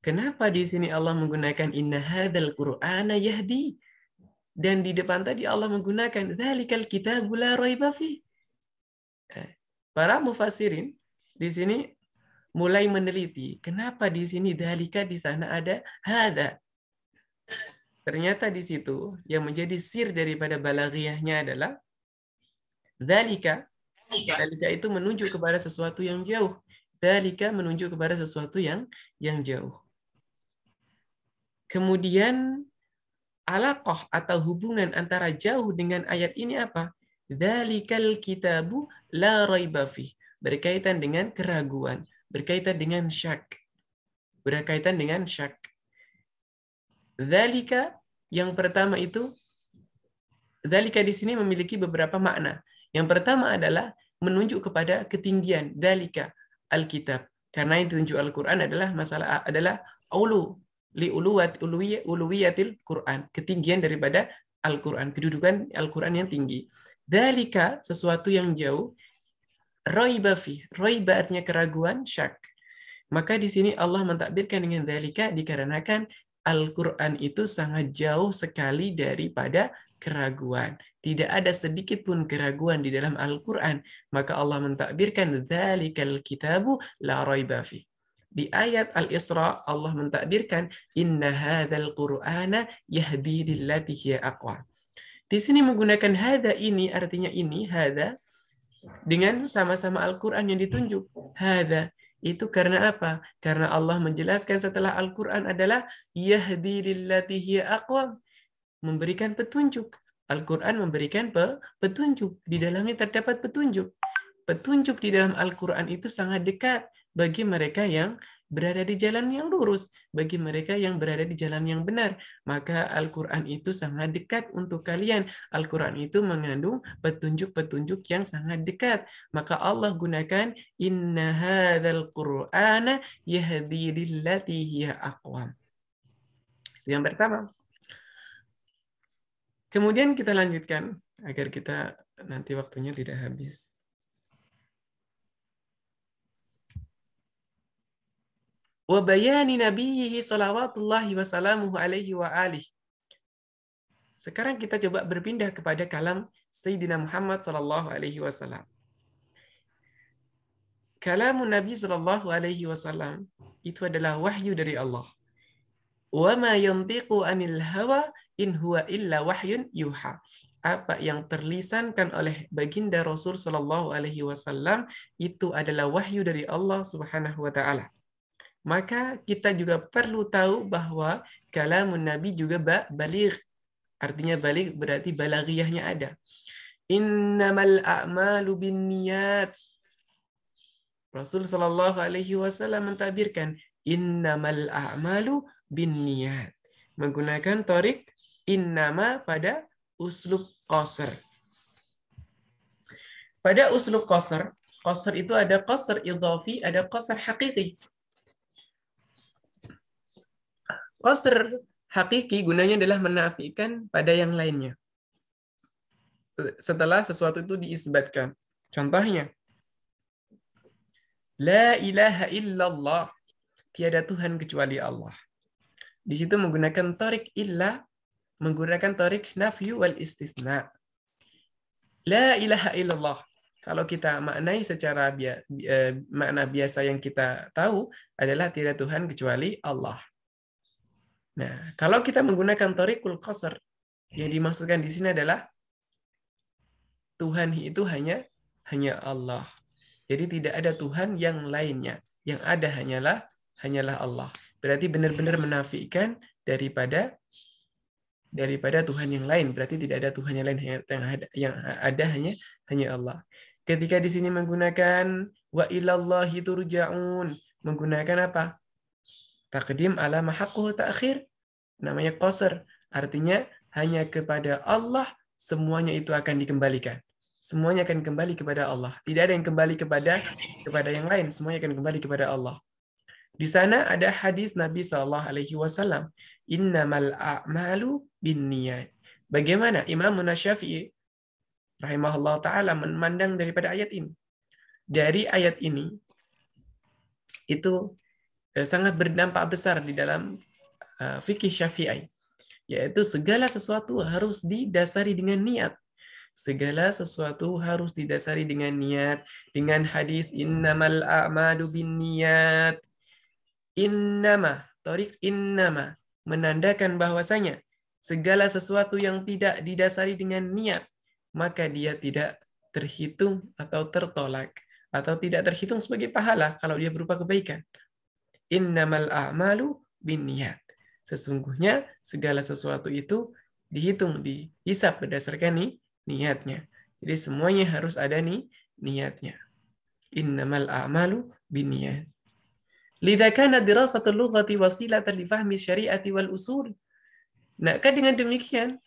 Kenapa di sini Allah menggunakan inna hadzal Qur'ana yahdi? Dan di depan tadi Allah menggunakan dzalikal kitabu la raiba fi. Para mufassirin di sini mulai meneliti, kenapa di sini dzalika, di sana ada hadza. Ternyata di situ yang menjadi sir daripada balaghiyahnya adalah dzalika. Dzalika itu menunjuk kepada sesuatu yang jauh. Dzalika menunjuk kepada sesuatu yang jauh. Kemudian alaqah atau hubungan antara jauh dengan ayat ini apa? Dzalikal kitabu la raiba fih. Berkaitan dengan keraguan, berkaitan dengan syak. Berkaitan dengan syak. Dzalika yang pertama itu, dzalika di sini memiliki beberapa makna. Yang pertama adalah menunjuk kepada ketinggian, dzalika alkitab. Karena yang ditunjuk Al-Qur'an adalah uluwiyatil Qur'an, ketinggian daripada Al-Qur'an, kedudukan Al-Qur'an yang tinggi. Dzalika sesuatu yang jauh, raiba fi. Raiba artinya keraguan, syak. Maka di sini Allah mentakbirkan dengan dzalika dikarenakan Al-Qur'an itu sangat jauh sekali daripada keraguan. Tidak ada sedikit pun keraguan di dalam Al-Qur'an. Maka Allah mentakbirkan dzalikal kitabu la raiba fi. Di ayat Al-Isra Allah mentakbirkan inna hadzal Qur'ana yahdi lillati hiya aqwa. Di sini menggunakan hadza ini artinya ini hadza dengan sama-sama Al-Qur'an yang ditunjuk. Hadza itu karena apa? Karena Allah menjelaskan setelah Al-Qur'an adalah yahdi lillati hiya aqwa, memberikan petunjuk. Al-Qur'an memberikan petunjuk. Di dalamnya terdapat petunjuk. Petunjuk di dalam Al-Qur'an itu sangat dekat bagi mereka yang berada di jalan yang lurus, bagi mereka yang berada di jalan yang benar. Maka Al-Qur'an itu sangat dekat untuk kalian. Al-Qur'an itu mengandung petunjuk-petunjuk yang sangat dekat. Maka Allah gunakan inna hadzal Qur'ana yahdi lillati hiya aqwam. Yang pertama. Kemudian kita lanjutkan agar kita nanti waktunya tidak habis. Wa bayani nabiyhi salawatullahi wa salamuhu alaihi wa alihi. Sekarang kita coba berpindah kepada kalam Sayyidina Muhammad sallallahu alaihi wasallam. Kalamun Nabi sallallahu alaihi wasallam itu adalah wahyu dari Allah. Wa ma yantiqu anil hawa in huwa illa wahyun yuha. Apa yang terlisankan oleh baginda Rasul sallallahu alaihi wasallam itu adalah wahyu dari Allah Subhanahu wa taala. Maka kita juga perlu tahu bahwa kalamun Nabi juga baligh. Artinya baligh berarti balaghiyahnya ada. Innamal a'malu binniyat. Rasul sallallahu alaihi wasallam mentabirkan innamal a'malu binniyat. Menggunakan torik innama pada uslub qasr. Pada uslub qasr Qasr itu ada qasr idhafi, ada qasr hakiki. Qasr hakiki gunanya adalah menafikan pada yang lainnya. Setelah sesuatu itu diisbatkan. Contohnya, La ilaha illallah. Tiada Tuhan kecuali Allah. Di situ menggunakan torik illa, menggunakan torik nafyu wal istitsna. La ilaha illallah. Kalau kita maknai secara makna biasa yang kita tahu adalah tiada Tuhan kecuali Allah. Nah, kalau kita menggunakan torikul qasr, yang dimaksudkan di sini adalah Tuhan itu hanya Allah. Jadi tidak ada Tuhan yang lainnya. Yang ada hanyalah Allah. Berarti benar-benar menafikan daripada Tuhan yang lain. Berarti tidak ada Tuhan yang lain, yang ada hanya Allah. Ketika di sini menggunakan wa ilallahi turja'un, menggunakan apa? Taqdim ala mahaqquhu ta'khir. Namanya qasr. Artinya hanya kepada Allah semuanya itu akan dikembalikan. Semuanya akan kembali kepada Allah. Tidak ada yang kembali kepada yang lain. Semuanya akan kembali kepada Allah. Di sana ada hadis Nabi SAW. Innamal a'malu binniyat. Bagaimana Imam Syafi'i rahimahullah ta'ala memandang daripada ayat ini? Dari ayat ini, itu sangat berdampak besar di dalam fikih Syafi'i. Yaitu segala sesuatu harus didasari dengan niat. Segala sesuatu harus didasari dengan niat. Dengan hadis innamal a'malu binniyat. Innama, torik innama, menandakan bahwasanya segala sesuatu yang tidak didasari dengan niat, maka dia tidak terhitung atau tertolak, atau tidak terhitung sebagai pahala kalau dia berupa kebaikan. Innamal a'malu binniyat. Sesungguhnya segala sesuatu itu dihitung, dihisab berdasarkan niatnya. Jadi semuanya harus ada niatnya. Innamal a'malu binniyat. Lidza kana dirasatul lughati wasilatan li fahmi syari'ati wal usul. Maka dengan demikian,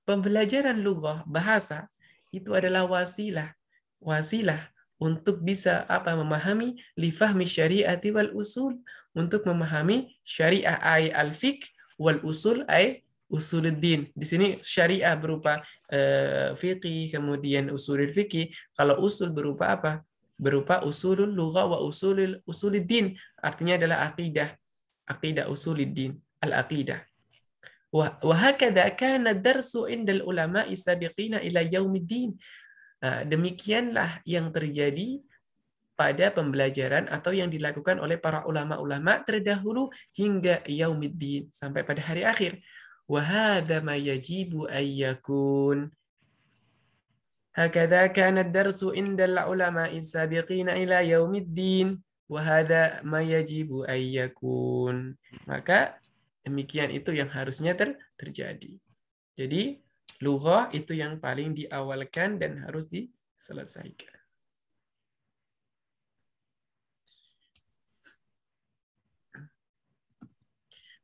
pembelajaran lughah, bahasa itu adalah wasilah untuk bisa memahami li fahmi syari'ati wal usul, untuk memahami syariah ay al-fiqh wal usul ay usuluddin. Di sini syariah berupa fiqih, kemudian usulul fiqih. Kalau usul berupa apa? Berupa usulul lughah wa usuluddin. Artinya adalah aqidah usuluddin, al-aqidah. Wa hakadha kana darsu indal ulama'i sabiqina ila yaumiddin. Demikianlah yang terjadi pada pembelajaran atau yang dilakukan oleh para ulama-ulama terdahulu hingga yaumiddin, sampai pada hari akhir. Wa hadza ma yajibu ayyakun. Hakadha kana ad-darsu indal ulama'i sabiqina ila yaumiddin. Wa hadza ma yajibu ayyakun. Maka demikian itu yang harusnya terjadi. Jadi lughah itu yang paling diawalkan dan harus diselesaikan.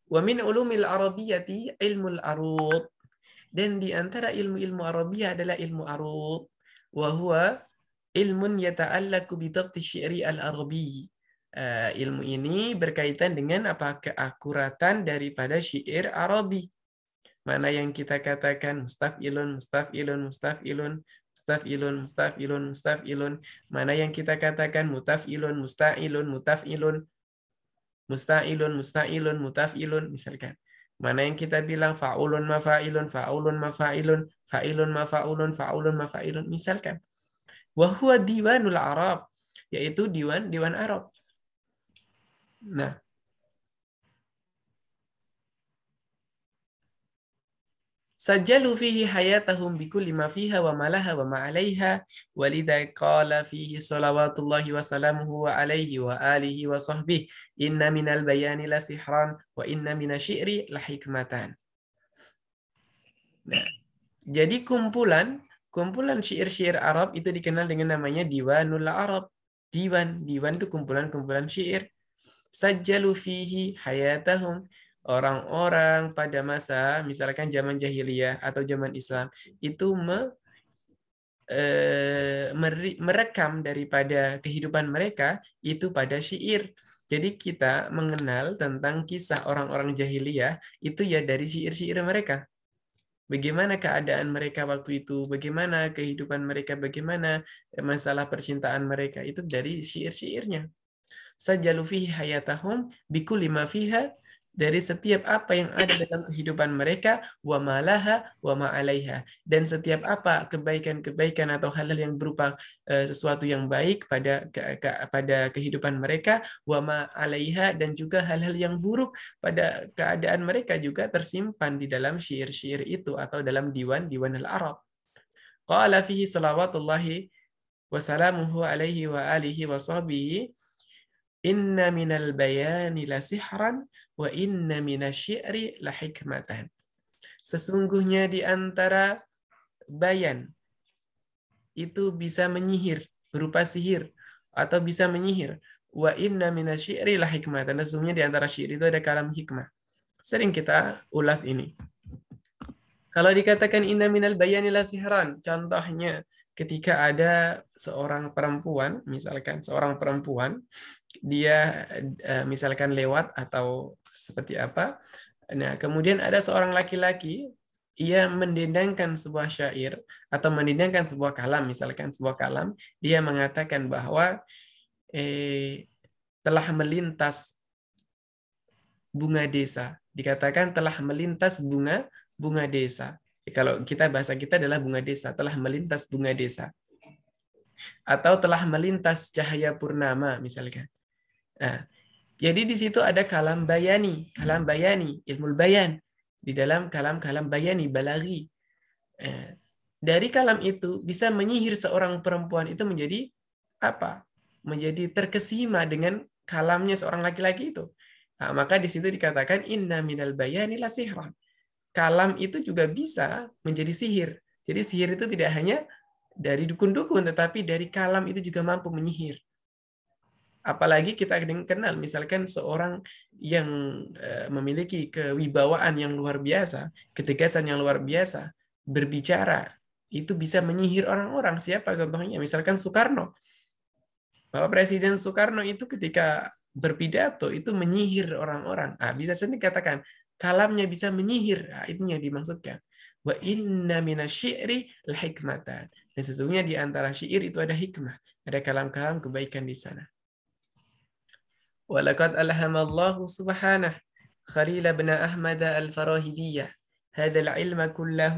Wa min ulumil arabiyyati ilmul arud. Dan di antara ilmu-ilmu Arabiyah adalah ilmu arud. Wa huwa ilmun yata'allaku bi dhabti syi'ri al-arabi. Ilmu ini berkaitan dengan keakuratan daripada syair Arabi. Mana yang kita katakan mustaf'ilun, mustaf'ilun, mustaf'ilun, mustaf'ilun, mustaf'ilun, mustaf'ilun. Mana yang kita katakan mutaf'ilun, musta'ilun, mutaf'ilun, musta'ilun, musta'ilun, mutaf'ilun, misalkan. Mana yang kita bilang fa'ulun mafa'ilun, fa'ulun mafa'ilun, fa'ilun mafa'ulun, fa'ulun mafa'ilun, misalkan. Wa huwa diwanul Arab, yaitu diwan Arab. Nah, sajjalu fihi hayatahum bikulli ma fiha wa malaha wa ma 'alaiha walidha qala fihi salawatullahi wa salamuhu wa alaihi wa alihi wa sahbihi inna minal bayani la sihran wa inna minasyi'ri la hikmatan. Nah, jadi kumpulan syair-syair Arab itu dikenal dengan namanya Diwanul Arab. Diwan itu kumpulan syair. Sajjalu fihi hayatahum. Orang-orang pada masa misalkan zaman jahiliyah atau zaman Islam itu merekam daripada kehidupan mereka itu pada syair. Jadi kita mengenal tentang kisah orang-orang jahiliyah itu ya dari syair-syair mereka. Bagaimana keadaan mereka waktu itu, bagaimana kehidupan mereka, bagaimana masalah percintaan mereka, itu dari syair-syairnya. Sajjalu fihi hayatahum bikulli ma fiha, dari setiap apa yang ada dalam kehidupan mereka, wa malaha wa ma 'alaiha, dan setiap apa kebaikan-kebaikan atau hal-hal yang berupa sesuatu yang baik pada kehidupan mereka, wa ma 'alaiha, dan juga hal-hal yang buruk pada keadaan mereka juga tersimpan di dalam syair-syair itu atau dalam diwan-diwan al-Arab. Qala fihi salawatullahi wa salamuhu alaihi wa alihi wa sahbihi, inna minal bayani la sihran wa inna minasyi'ri la hikmatan. Sesungguhnya di antara bayan itu bisa menyihir, berupa sihir atau bisa menyihir. Wa inna minasyi'ri la hikmatan. Sesungguhnya di antara syair itu ada kalam hikmah. Sering kita ulas ini. Kalau dikatakan inna minal bayani la sihran, contohnya ketika ada seorang perempuan, misalkan seorang perempuan, dia misalkan lewat atau seperti apa. Nah, kemudian ada seorang laki-laki, ia mendendangkan sebuah syair atau mendendangkan sebuah kalam, misalkan sebuah kalam, dia mengatakan bahwa telah melintas bunga desa. Dikatakan telah melintas bunga desa. Kalau kita bahasa kita adalah bunga desa, telah melintas bunga desa. Atau telah melintas cahaya purnama misalkan. Nah, jadi di situ ada kalam bayani, ilmu bayan. Di dalam kalam-kalam bayani, balaghi. Dari kalam itu bisa menyihir seorang perempuan itu menjadi apa? Menjadi terkesima dengan kalamnya seorang laki-laki itu. Nah, maka di situ dikatakan inna minal bayani la sihran. Kalam itu juga bisa menjadi sihir. Jadi sihir itu tidak hanya dari dukun-dukun, tetapi dari kalam itu juga mampu menyihir. Apalagi kita kenal, misalkan seorang yang memiliki kewibawaan yang luar biasa, ketegasan yang luar biasa, berbicara, itu bisa menyihir orang-orang. Siapa contohnya? Misalkan Soekarno. Bapak Presiden Soekarno itu ketika berpidato, itu menyihir orang-orang. Bisa saja dikatakan, kalamnya bisa menyihir. Itu yang dimaksudkan. Wa inna minasyi'ri al-hikmatan. Dan sesungguhnya di antara syair itu ada hikmah. Ada kalam-kalam kebaikan di sana. ولقد ألهم الله سبحانه خليل بن أحمد الفراهيدية هذا العلم كله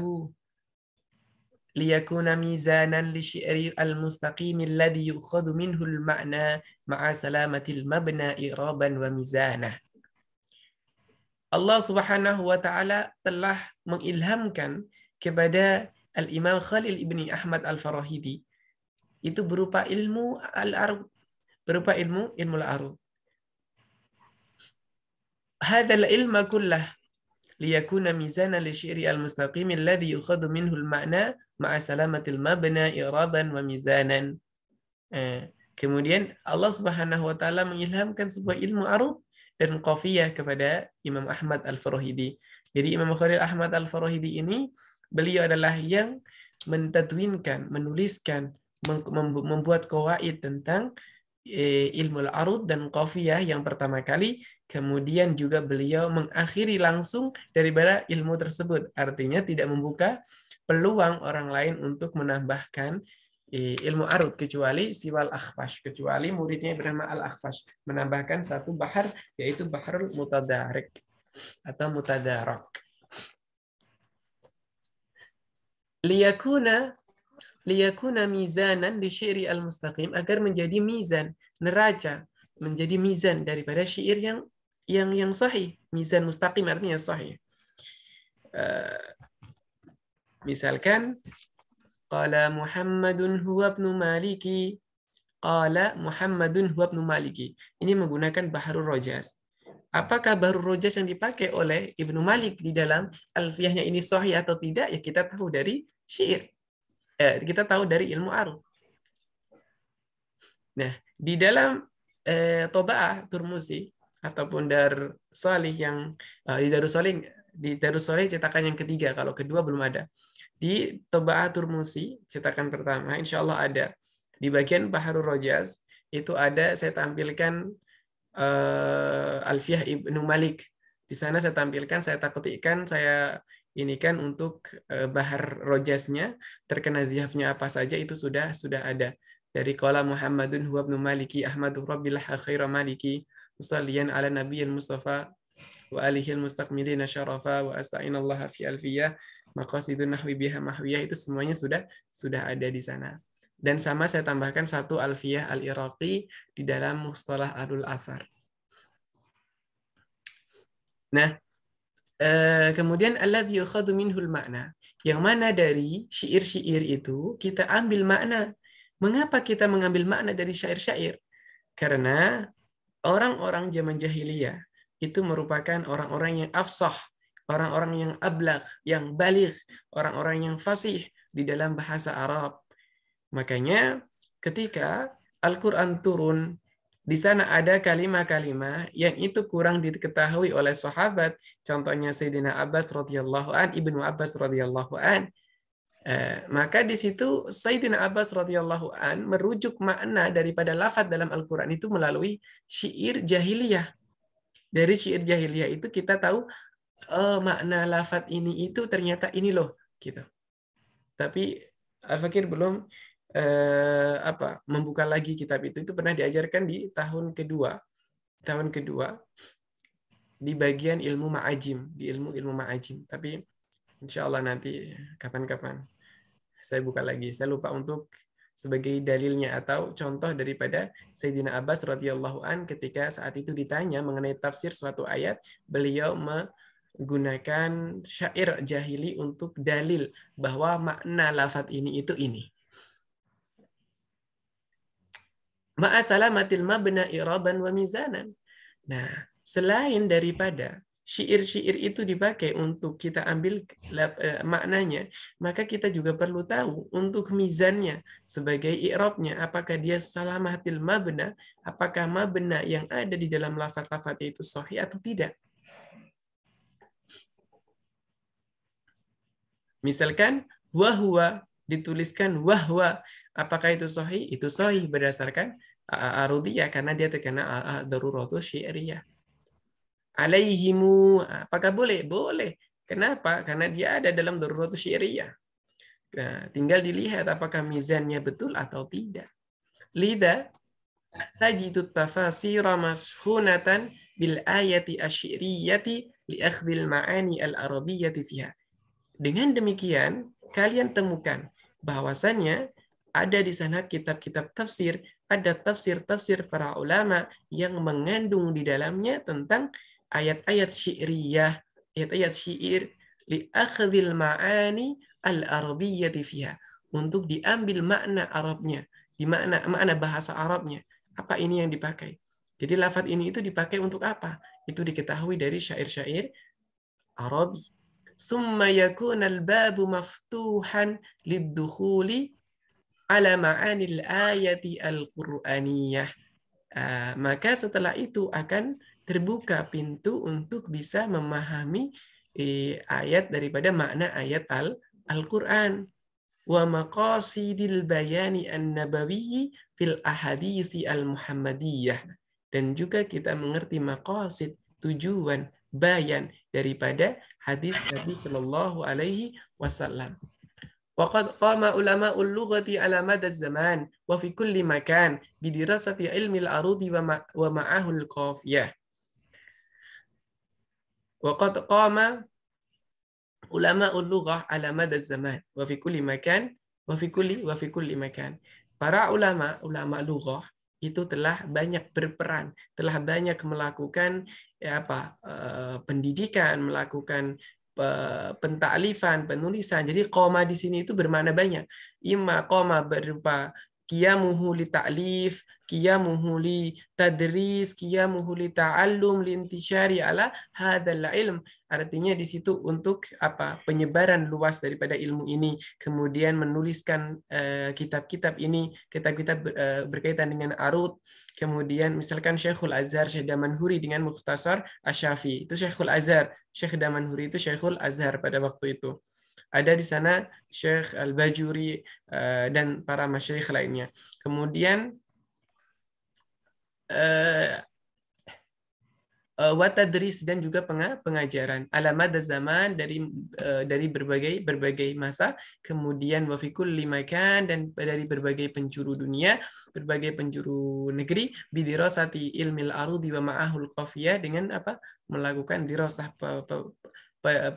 ليكون ميزانا للشعر المستقيم الذي يؤخذ منه المعنى مع سلامة المبنى إعرابا وميزانا. Allah Subhanahu wa taala telah mengilhamkan kepada Al-Imam Khalil ibni Ahmad Al-Farahidi itu berupa ilmu al-arud, berupa ilmu al-arud. هذا العلم كله ليكون ميزانا للشعر المستقيم الذي يؤخذ منه المعنى مع سلامة المبنى إعرابا وميزانا. Kemudian Allah Subhanahu wa taala mengilhamkan sebuah ilmu arud dan qafiyah kepada Imam Ahmad Al-Farahidi. Jadi Imam Khalil Ahmad Al-Farahidi ini beliau adalah yang mentadwinkan, menuliskan, membuat qawaid tentang ilmu al-arud dan qafiyah yang pertama kali. Kemudian juga beliau mengakhiri langsung daripada ilmu tersebut. Artinya tidak membuka peluang orang lain untuk menambahkan ilmu arud kecuali siwal akhfash, kecuali muridnya bernama al-akhfash menambahkan satu bahar, yaitu baharul mutadarik atau mutadarak. Liyakuna mizanan di syairi al-mustaqim, agar menjadi mizan, neraca, menjadi mizan daripada syair yang sahih. Mizan mustaqim artinya sahih. Misalkan qala Muhammadun huwa ibnu Maliki, qala Muhammadun huwa ibnu Maliki. Ini menggunakan baharul rojaz. Apakah baharul rojaz yang dipakai oleh Ibnu Malik di dalam alfiyahnya ini sahih atau tidak? Ya kita tahu dari syair. Kita tahu dari ilmu arud. Nah, di dalam Toba'ah Turmusi ataupun Dar Salih yang di Darus Salih cetakan yang ketiga, kalau kedua belum ada. Di Toba'atur Musi, cetakan pertama, insya Allah ada. Di bagian Baharul Rojaz, itu ada saya tampilkan Alfiyah Ibnu Malik. Di sana saya tampilkan, saya ketikkan, saya ini kan untuk Bahar Rojaznya, terkena zihafnya apa saja, itu sudah ada. Dari qala Muhammadun huwa ibnu Maliki Ahmadu Rabbil khaira Maliki musalliyan ala nabiyyil Mustafa wa alihi al-mustaqmilina syarafa wa asta'inallaha fi alfiyah maqasidun nahwi biha mahwiyah, itu semuanya sudah ada di sana. Dan sama saya tambahkan satu alfiyah al-Iraqi di dalam mustalah Ahlul Athar. Nah, kemudian alladzi yukhadhu minhul makna, yang mana dari syair-syair itu kita ambil makna. Mengapa kita mengambil makna dari syair-syair? Karena orang-orang zaman jahiliyah itu merupakan orang-orang yang afsah, orang-orang yang ablagh, yang baligh, orang-orang yang fasih di dalam bahasa Arab. Makanya ketika Al-Quran turun, di sana ada kalimat-kalimat yang itu kurang diketahui oleh sahabat. Contohnya Sayyidina Abbas radhiyallahu an, Ibnu Abbas radhiyallahu an. Maka di situ Sayyidina Abbas radhiyallahu an merujuk makna daripada lafaz dalam Al-Quran itu melalui syair jahiliyah. Dari syair jahiliyah itu kita tahu makna lafaz ini itu ternyata ini loh, gitu. Tapi Al-Fakir belum membuka lagi kitab itu pernah diajarkan di tahun kedua di bagian ilmu ma'ajim, di ilmu ma'ajim. Tapi insya Allah nanti kapan-kapan saya buka lagi. Saya lupa untuk sebagai dalilnya atau contoh daripada Sayyidina Abbas radhiyallahu an ketika saat itu ditanya mengenai tafsir suatu ayat, beliau menggunakan syair jahili untuk dalil bahwa makna lafaz ini itu ini. Ma'asalamatil mabna iraban wa mizanan. Nah, selain daripada syair-syair itu dipakai untuk kita ambil maknanya, maka kita juga perlu tahu untuk mizannya sebagai i'rabnya, apakah dia salamatil mabna, apakah mabna yang ada di dalam lafaz-lafaz itu sahih atau tidak. Misalkan wahwa dituliskan wahwa, apakah itu sahih? Itu sahih berdasarkan arudiyah karena dia terkena daruratu syi'riyah. Alaihimu, apakah boleh? Boleh. Kenapa? Karena dia ada dalam daruratu syi'riyah. Nah, tinggal dilihat apakah mizannya betul atau tidak. Lida tajidu tafasira mashhunatan bil ayati asy-syi'riyati li akhdhil ma'ani al-arabiyyati fiha. Dengan demikian, kalian temukan bahwasannya ada di sana kitab-kitab tafsir, ada tafsir-tafsir para ulama yang mengandung di dalamnya tentang ayat-ayat syi'riyah, ayat-ayat syair li akhdhil ma'ani al-arabiyyati fiha, untuk diambil makna Arabnya, di makna bahasa Arabnya. Apa ini yang dipakai? Jadi lafaz ini itu dipakai untuk apa? Itu diketahui dari syair-syair Arabi. Summa yakuna al-babu maftuhan lid-dukhuli ala ma'anil ayati al-Qur'aniyah. Maka setelah itu akan terbuka pintu untuk bisa memahami ayat daripada makna ayat Al-Quran. Wa maqasidil bayani an-nabawiyyi fil ahadithi al-muhammadiyah. Dan juga kita mengerti maqasid, tujuan, bayan daripada hadis Nabi Sallallahu Alaihi Wasallam. وقد قام علماء اللغة على مدى الزمان وفي كل مكان بدراسة علم العروض ومعه القافية. وقد قام علماء اللغة على مدى الزمان وفي كل مكان وفي كل مكان. Para ulama lughah itu telah banyak berperan, telah banyak melakukan pendidikan, melakukan pentaklifan, penulisan. Jadi qoma di sini itu bermakna banyak. Imma qoma berupa qiyamuhu li ta'lif, qiyamuhu li tadris, qiyamuhu li ta'allum, li intishari ala hadzal ilm. Artinya di situ untuk penyebaran luas daripada ilmu ini, kemudian menuliskan kitab-kitab ini, kitab-kitab berkaitan dengan arud. Kemudian misalkan Syekhul Azhar, Syekh Damanhuri dengan Mukhtasar Asy-Syafi'i. Itu Syekhul Azhar. Syekh Damanhuri itu Syekhul Azhar pada waktu itu. Ada di sana Syekh Al-Bajuri dan para masyayikh lainnya. Kemudian watadris dan juga pengajaran alamat zaman dari berbagai masa, kemudian wafikul limakan dan dari berbagai penjuru dunia, berbagai penjuru negeri, bidirasati ilmil arudi wa ma'ahul qafiyah, dengan apa, melakukan dirasah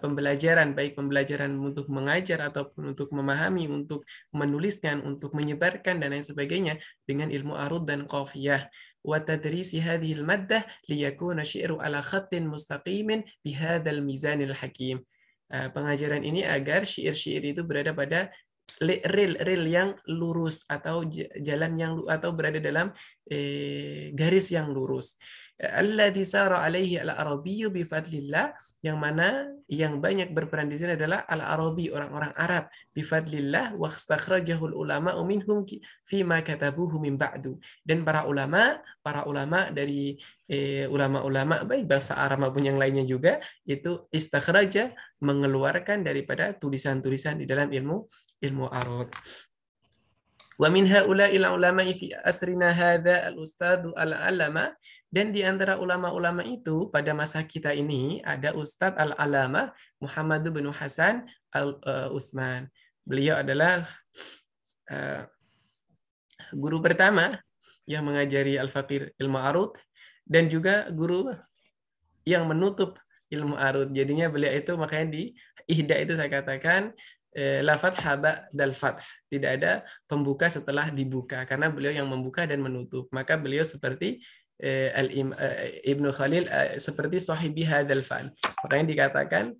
pembelajaran, baik pembelajaran untuk mengajar ataupun untuk memahami, untuk menuliskan, untuk menyebarkan dan lain sebagainya dengan ilmu arud dan qafiyah. وتدريس هذه المادة ليكون الشعر على خط مستقيم بهذا الميزان الحكيم. Pengajaran ini agar syair-syair itu berada pada rel yang lurus atau jalan yang atau berada dalam garis yang lurus. Alladzi sara alaihi al-arabiyyu bi fadlillah, yang mana yang banyak berperan di sini adalah al-arabi, orang-orang Arab, bi fadlillah wa istakhrajahu ulama minhum fi ma katabuhu min ba'du, dan para ulama dari ulama-ulama baik bangsa Arab maupun yang lainnya juga itu istakhraja, mengeluarkan daripada tulisan-tulisan di dalam ilmu arud. Wa min haula'il ulama'i fi asrina hadza al-ustadz al-alama, dan di antara ulama-ulama itu pada masa kita ini ada Ustadz al-alama Muhammad bin Hasan al-Utsman. Beliau adalah guru pertama yang mengajari al-faqih ilmu arud dan juga guru yang menutup ilmu arud. Jadinya beliau itu, makanya di ihda itu saya katakan la fatha ba'dal fath, tidak ada pembuka setelah dibuka, karena beliau yang membuka dan menutup. Maka beliau seperti Ibnu Khalil seperti sahibi hadzal fan. Makanya dikatakan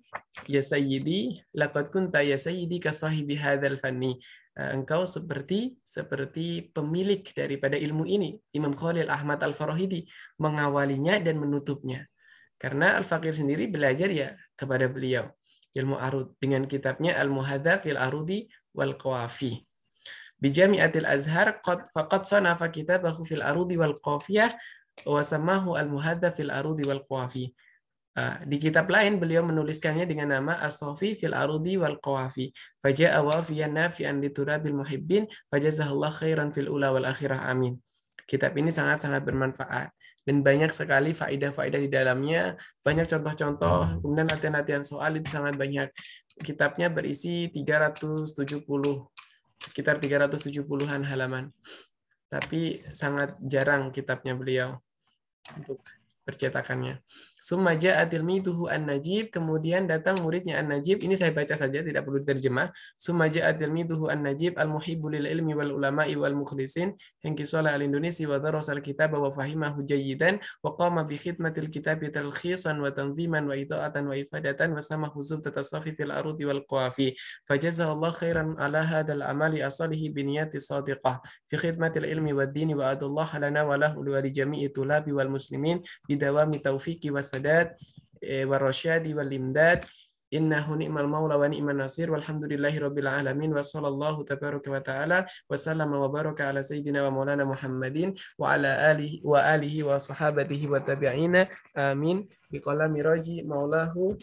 ya sayyidi laqad kunta ya sayyidi ka sahibi hadzal fanni. Engkau seperti pemilik daripada ilmu ini. Imam Khalil Ahmad Al-Farahidi mengawalinya dan menutupnya. Karena Al-Faqir sendiri belajar ya kepada beliau ilmu arud dengan kitabnya Al-Muhadzab fil Arudi wal Qawafi. Bi Jami'atil Azhar faqad sanafa kitabahu fil Arudi wal Qafiyah wa samahu Al-Muhadzab fil Arudi wal Qawafi. Di kitab lain beliau menuliskannya dengan nama As-Safi fil Arudi wal Qawafi. Faja'a wafiyan nafi'an liturabil muhibbin fajazahullah khairan fil ula wal akhirah, amin. Kitab ini sangat-sangat bermanfaat dan banyak sekali faedah-faedah di dalamnya, banyak contoh-contoh, kemudian latihan-latihan soal itu sangat banyak. Kitabnya berisi 370, sekitar 370-an halaman. Tapi sangat jarang kitabnya beliau untuk percetakannya. Summa ja'a tilmiduhu An-Najib, kemudian datang muridnya An-Najib. Ini saya baca saja, tidak perlu diterjemah. Summa ja'a tilmiduhu An-Najib al-muhibbu lil ilmi wal ulama'i wal mukhlisin hanqisala al-Indonesi wa darasa al-kitab wa fahimahu jayyidan wa qama bi khidmatil kitabi talkhisan wa tanziman wa ida'atan wa ifadatan wa samahu zubtat as-safi fil arudi wal qawafi. Fajazahullahu khairan ala hadzal amali asalihi bi niyati shadiqah fi khidmatil ilmi wad dini wa adallahu lana wa lahu wa li jami'i tulabi wal muslimin bidawami taufiqi wassadat warasyadi wal imdad innahu ni'mal maula wa ni'man nasir walhamdulillahi rabbil alamin wa sallallahu tabaraka wa ta'ala wa sallama wa baraka ala sayyidina wa maulana Muhammadin wa ala alihi wa sahabatihi wa tabi'ina, amin. Biqalami raji maulahu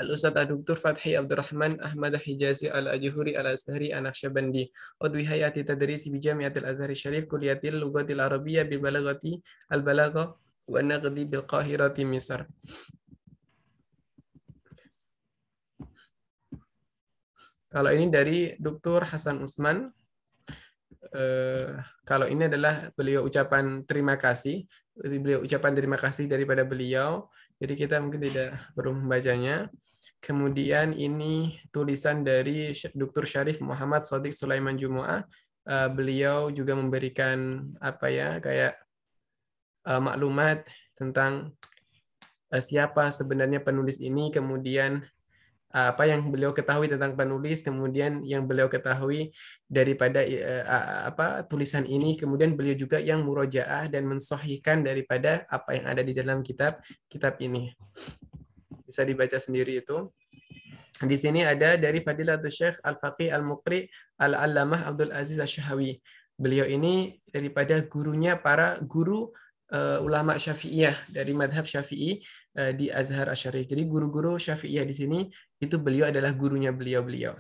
Al-Ustadz Ad-Doktor Fathi Abdurrahman Ahmad Hijazi Al-Ajhuri Al-Azhari An-Naqsyabandi Udwi Hayati Tadrisi bi Jami'atil Azhari Syarif Kulliyatil Lughatil Arabiyyah bil Balaghati Al-Balaghah wa Naqdi bil Qahirati Misr. Kalau ini dari Dr. Hasan Utsman. Kalau ini adalah beliau ucapan terima kasih. Ucapan terima kasih daripada beliau. Jadi kita mungkin tidak perlu membacanya. Kemudian ini tulisan dari Dr. Syarif Muhammad Shadiq Sulaiman Jumu'ah. Beliau juga memberikan kayak maklumat tentang siapa sebenarnya penulis ini, kemudian apa yang beliau ketahui tentang penulis, kemudian yang beliau ketahui daripada tulisan ini, kemudian beliau juga yang murojaah dan mensahihkan daripada apa yang ada di dalam kitab ini. Bisa dibaca sendiri itu. Di sini ada dari Fadilatul Syekh Al-Faqih Al-Muqri Al-Allamah Abdul Aziz Asy-Syahawi. Beliau ini daripada gurunya para guru ulama Syafi'iyah dari madhab Syafi'i di Azhar Asy'ari. Jadi guru-guru Syafi'iyah di sini itu beliau adalah gurunya beliau-beliau.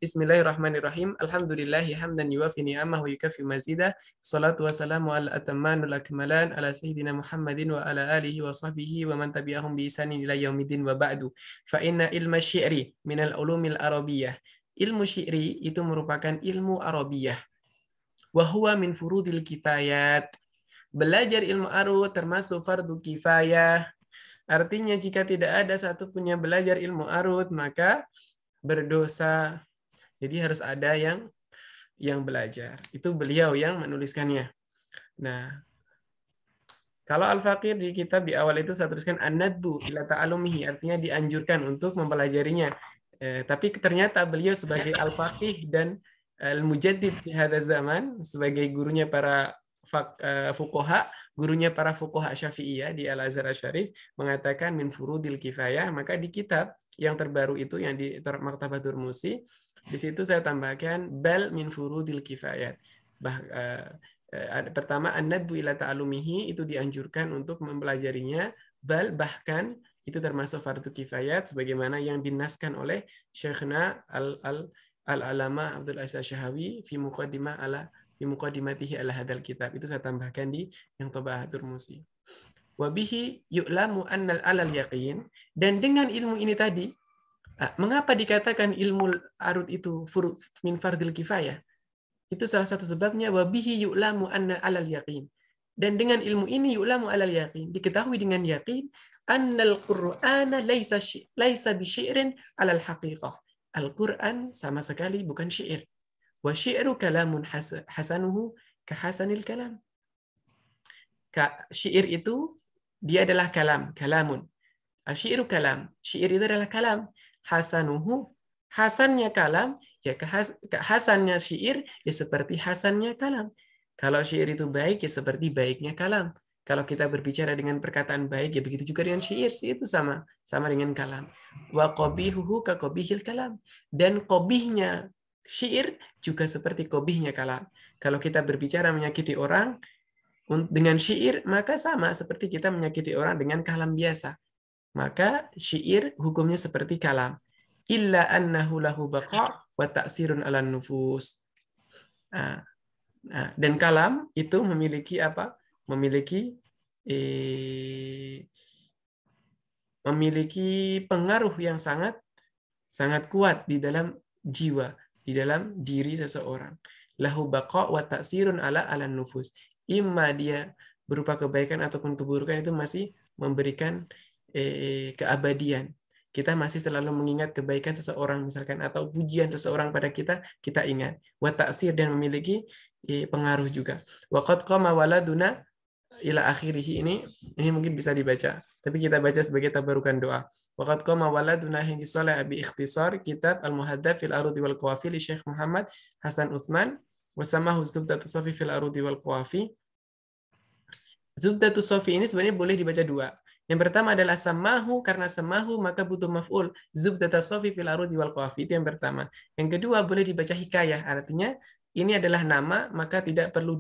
Bismillahirrahmanirrahim. Alhamdulillahi hamdan yuwafi ni'amah wa yukafi mazida. Salatu wassalamu ala atammanul akmalan ala sayyidina Muhammadin wa ala alihi wa sahbihi wa man tabi'ahum bi ihsanin ila yaumidin wa ba'du. Fa inna ilma syi'ri minal ulumil arabiyyah. Ilmu syi'ri itu merupakan ilmu Arabiyah. Wa huwa min furudil kifayat. Belajar ilmu arud termasuk fardu kifayah. Artinya jika tidak ada satu pun yang belajar ilmu arud maka berdosa. Jadi harus ada yang belajar. Itu beliau yang menuliskannya. Nah, kalau Al-Faqir di kitab di awal itu saya tuliskan an-nadbu ila ta'alumihi, artinya dianjurkan untuk mempelajarinya. Tapi ternyata beliau sebagai Al-Faqih dan Al-Mujaddid di hadza zaman, sebagai gurunya para fuqaha, gurunya para fuqaha Syafi'iyah di Al-Azhar Asy-Syarif mengatakan min furudil kifayah, maka di kitab yang terbaru itu yang di Maktabatul Musi, di situ saya tambahkan bal min furudil kifayat. Pertama an-nadbu ila ta'alumihi itu dianjurkan untuk mempelajarinya, bal bahkan itu termasuk fardu kifayat sebagaimana yang dinaskan oleh Syekhna Al-Alama Abdul Aziz Asy-Syahawi fi muqaddimatihi ala hadzal kitab. Itu saya tambahkan di yang Tabahatul Musi. Wa bihi yu'lamu annal alal yaqin, dan dengan ilmu ini tadi mengapa dikatakan ilmu arud itu min fardil kifayah? Itu salah satu sebabnya wabihi yu'lamu anna alal yaqin. Dan dengan ilmu ini yu'lamu alal yaqin, diketahui dengan yakin annal Qur'ana laisa bi syi'rin alal haqiqah. Al-Qur'an sama sekali bukan syair. Wa syi'ru kalamun hasanuhu ka hasanil kalam. Syair itu dia adalah kalamun. Syi'ru kalam. Syair itu adalah kalam. Hasanuhu, hasannya kalam, ya hasannya syair ya seperti hasannya kalam. Kalau syair itu baik ya seperti baiknya kalam. Kalau kita berbicara dengan perkataan baik ya begitu juga dengan syair, itu sama dengan kalam. Wa qabihuhu ka qabihil kalam. Dan qabihnya syair juga seperti qabihnya kalam. Kalau kita berbicara menyakiti orang dengan syair maka sama seperti kita menyakiti orang dengan kalam biasa. Maka syair hukumnya seperti kalam. Illa annahu lahu baqa' wa ta'sirun 'alan nufus. Dan kalam itu memiliki apa? Memiliki pengaruh yang sangat kuat di dalam jiwa, di dalam diri seseorang. Lahu baqa' wa ta'sirun 'alan nufus. Imma dia berupa kebaikan ataupun keburukan itu masih memberikan keabadian. Kita masih selalu mengingat kebaikan seseorang misalkan atau pujian seseorang pada kita ingat. Wa ta'sir, dan memiliki pengaruh juga. Wa qad qama waladuna ila akhirih, ini mungkin bisa dibaca. Tapi kita baca sebagai tabarukan doa. Wa qad qama waladuna hin salih bi ikhtisar kitab al-muhaddab fil arudi wal qawafi li Syekh Muhammad Hasan Utsman wa samahu Zubdatus Shafi fil arudi wal qawafi. Zubdatus Shafi ini sebenarnya boleh dibaca dua. Yang pertama adalah samahu, karena samahu maka butuh maf'ul. Zubdatus Shafi fil arudi wal qawafi, itu yang pertama. Yang kedua boleh dibaca hikayah, artinya ini adalah nama maka tidak perlu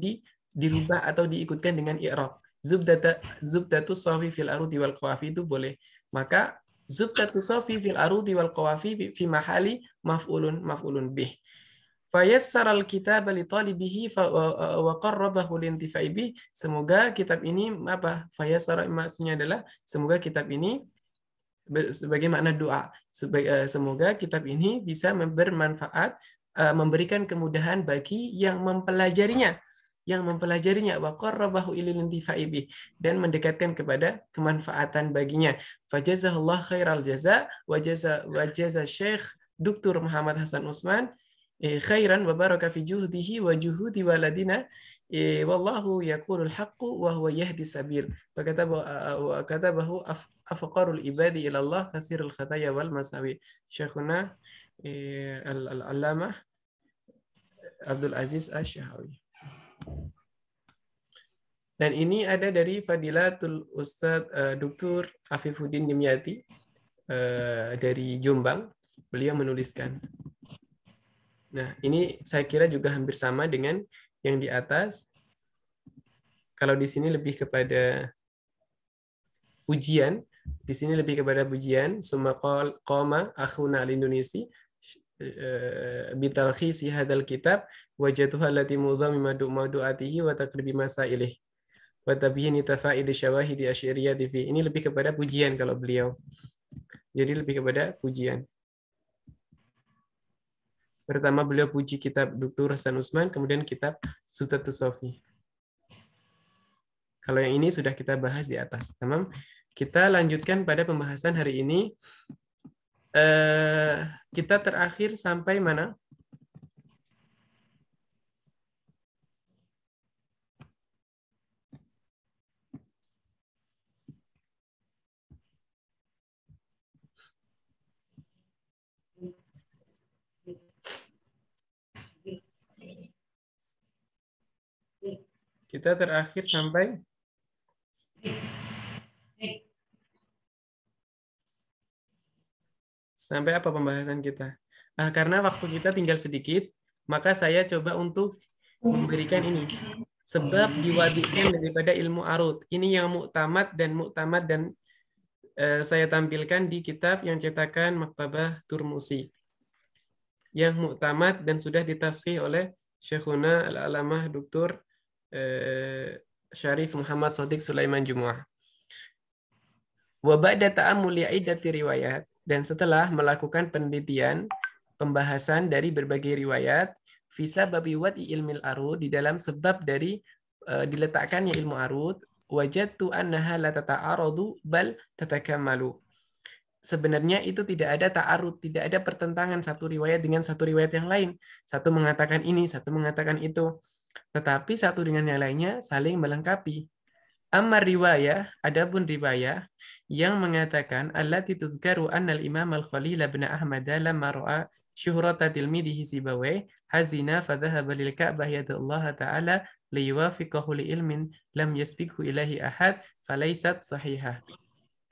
dirubah atau diikutkan dengan i'rab. Zubdatus Shafi fil arudi wal qawafi itu boleh. Maka Zubdatus Shafi fil arudi wal qawafi fi mahali maf'ulun bih. Fayassaral kitab li talibihi wa qarrabahu lintifa'i bih. Semoga kitab ini fayassara maksudnya adalah semoga kitab ini sebagai makna doa. Semoga kitab ini bisa bermanfaat, memberikan kemudahan bagi yang mempelajarinya. Wa qarrabahu ilal intifa'i bih, dan mendekatkan kepada kemanfaatan baginya. Fajazahullah khairal jaza wa jaza Syekh Dr. Muhammad Hasan Utsman khairan wa baraka fi juhdihi wa juhudi waladina wallahu yaqulul haqqu wa huwa yahdi sabil. Katabahu afqarul ibadi ila Allah kasirul khataya wal masawi. Syekhuna al-allamah Abdul Aziz Asy-Syahawi. Dan ini ada dari Fadilatul Ustadz Dr. Afifuddin Dimyati dari Jombang. Beliau menuliskan. Nah, ini saya kira juga hampir sama dengan yang di atas. Kalau di sini lebih kepada pujian, di sini lebih kepada pujian. Summa qama akhuna al-Indonesi bitalkhisi hadzal kitab wajatuha allati mudhamma mawdu'atihi wa taqribi masailih wa tabyini tafaid syawahid asy'ariyati fi. Ini lebih kepada pujian kalau beliau. Jadi lebih kepada pujian. Pertama beliau puji kitab Dr. Hasan Usman, kemudian kitab Sutatus Sofi. Kalau yang ini sudah kita bahas di atas. Tamam. Kita lanjutkan pada pembahasan hari ini. Kita terakhir sampai mana? Kita terakhir sampai apa pembahasan kita? Karena waktu kita tinggal sedikit, maka saya coba untuk memberikan ini. Sebab diwadikan daripada ilmu arud. Ini yang muktamad dan saya tampilkan di kitab yang cetakan Maktabah Turmusi. Yang muktamad dan sudah ditafsir oleh Syekhuna Al-Alamah Dr. Syarif Muhammad Shadiq Sulaiman Jumu'ah. Wa ba'da ta'ammuli iddati riwayat, dan setelah melakukan penelitian pembahasan dari berbagai riwayat fi sababi wad'i ilmil arud, di dalam sebab dari diletakkannya ilmu arud, wajadtu annaha la tata'aradu bal tatakammalu. Sebenarnya itu tidak ada ta'arud, tidak ada pertentangan satu riwayat dengan satu riwayat yang lain. Satu mengatakan ini, satu mengatakan itu. Tetapi satu dengan yang lainnya saling melengkapi. Amma riwayah, adapun riwayah yang mengatakan allati tuzkaru annal Imam Al-Khalil bin Ahmad lamma ra'a syuhrata tilmidihi Sibawayh hazina fadhahaba lil Ka'bah yadallah ta'ala liyuwafiqahu li ilmin lam yasbiqhu ilahi ahad falaysat sahihah.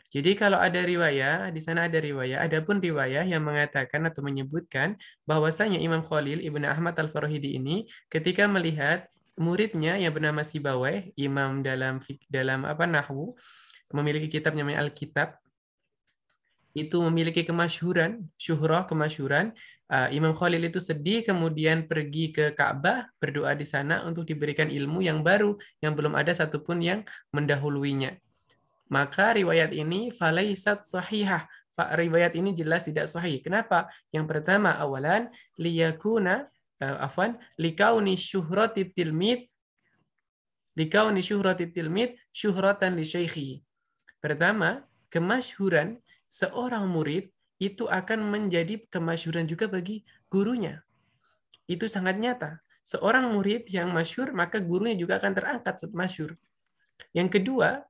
Jadi kalau ada riwayah, di sana ada riwayah, adapun riwayah yang mengatakan atau menyebutkan bahwasanya Imam Khalil Ibn Ahmad Al-Farahidi ini ketika melihat muridnya yang bernama Sibawayh, imam dalam nahwu, memiliki kitab namanya Al-Kitab, itu memiliki kemasyhuran, kemasyhuran. Imam Khalil itu sedih, kemudian pergi ke Ka'bah, berdoa di sana untuk diberikan ilmu yang baru, yang belum ada satupun yang mendahuluinya. Maka riwayat ini falaisat sahihah. Riwayat ini jelas tidak sahih. Kenapa? Yang pertama, awalan liyakuna likauni syuhrati tilmid syuhratan li syaikhi. Pertama, kemasyhuran seorang murid itu akan menjadi kemasyhuran juga bagi gurunya. Itu sangat nyata. Seorang murid yang masyhur, maka gurunya juga akan terangkat masyhur. Yang kedua,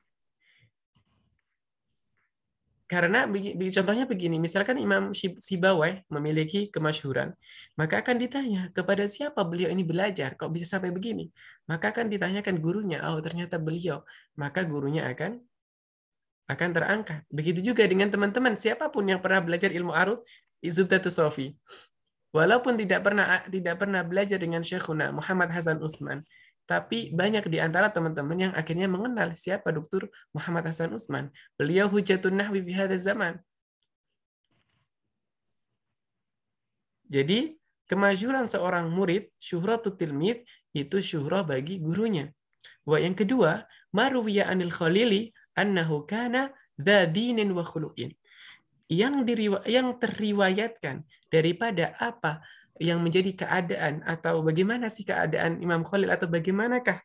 karena contohnya begini, misalkan Imam Sibawayh memiliki kemasyhuran, maka akan ditanya kepada siapa beliau ini belajar, kok bisa sampai begini? Maka akan ditanyakan gurunya, oh ternyata beliau, maka gurunya akan terangkat. Begitu juga dengan teman-teman, siapapun yang pernah belajar ilmu arud, Sutatus Sofi, walaupun tidak pernah belajar dengan Syekhuna Muhammad Hasan Usman, tapi banyak di antara teman-teman yang akhirnya mengenal siapa Dr. Muhammad Hasan Usman. Beliau hujjatun nahwi fi hadzal zaman. Jadi, kemasyhuran seorang murid, syuhratut tilmid, itu syuhrah bagi gurunya. Wa yang kedua, maruwiya anil Khalili annahu kana dza dinin wa khuluqin. Yang terriwayatkan daripada apa yang menjadi keadaan atau bagaimana sih keadaan Imam Khalil atau bagaimanakah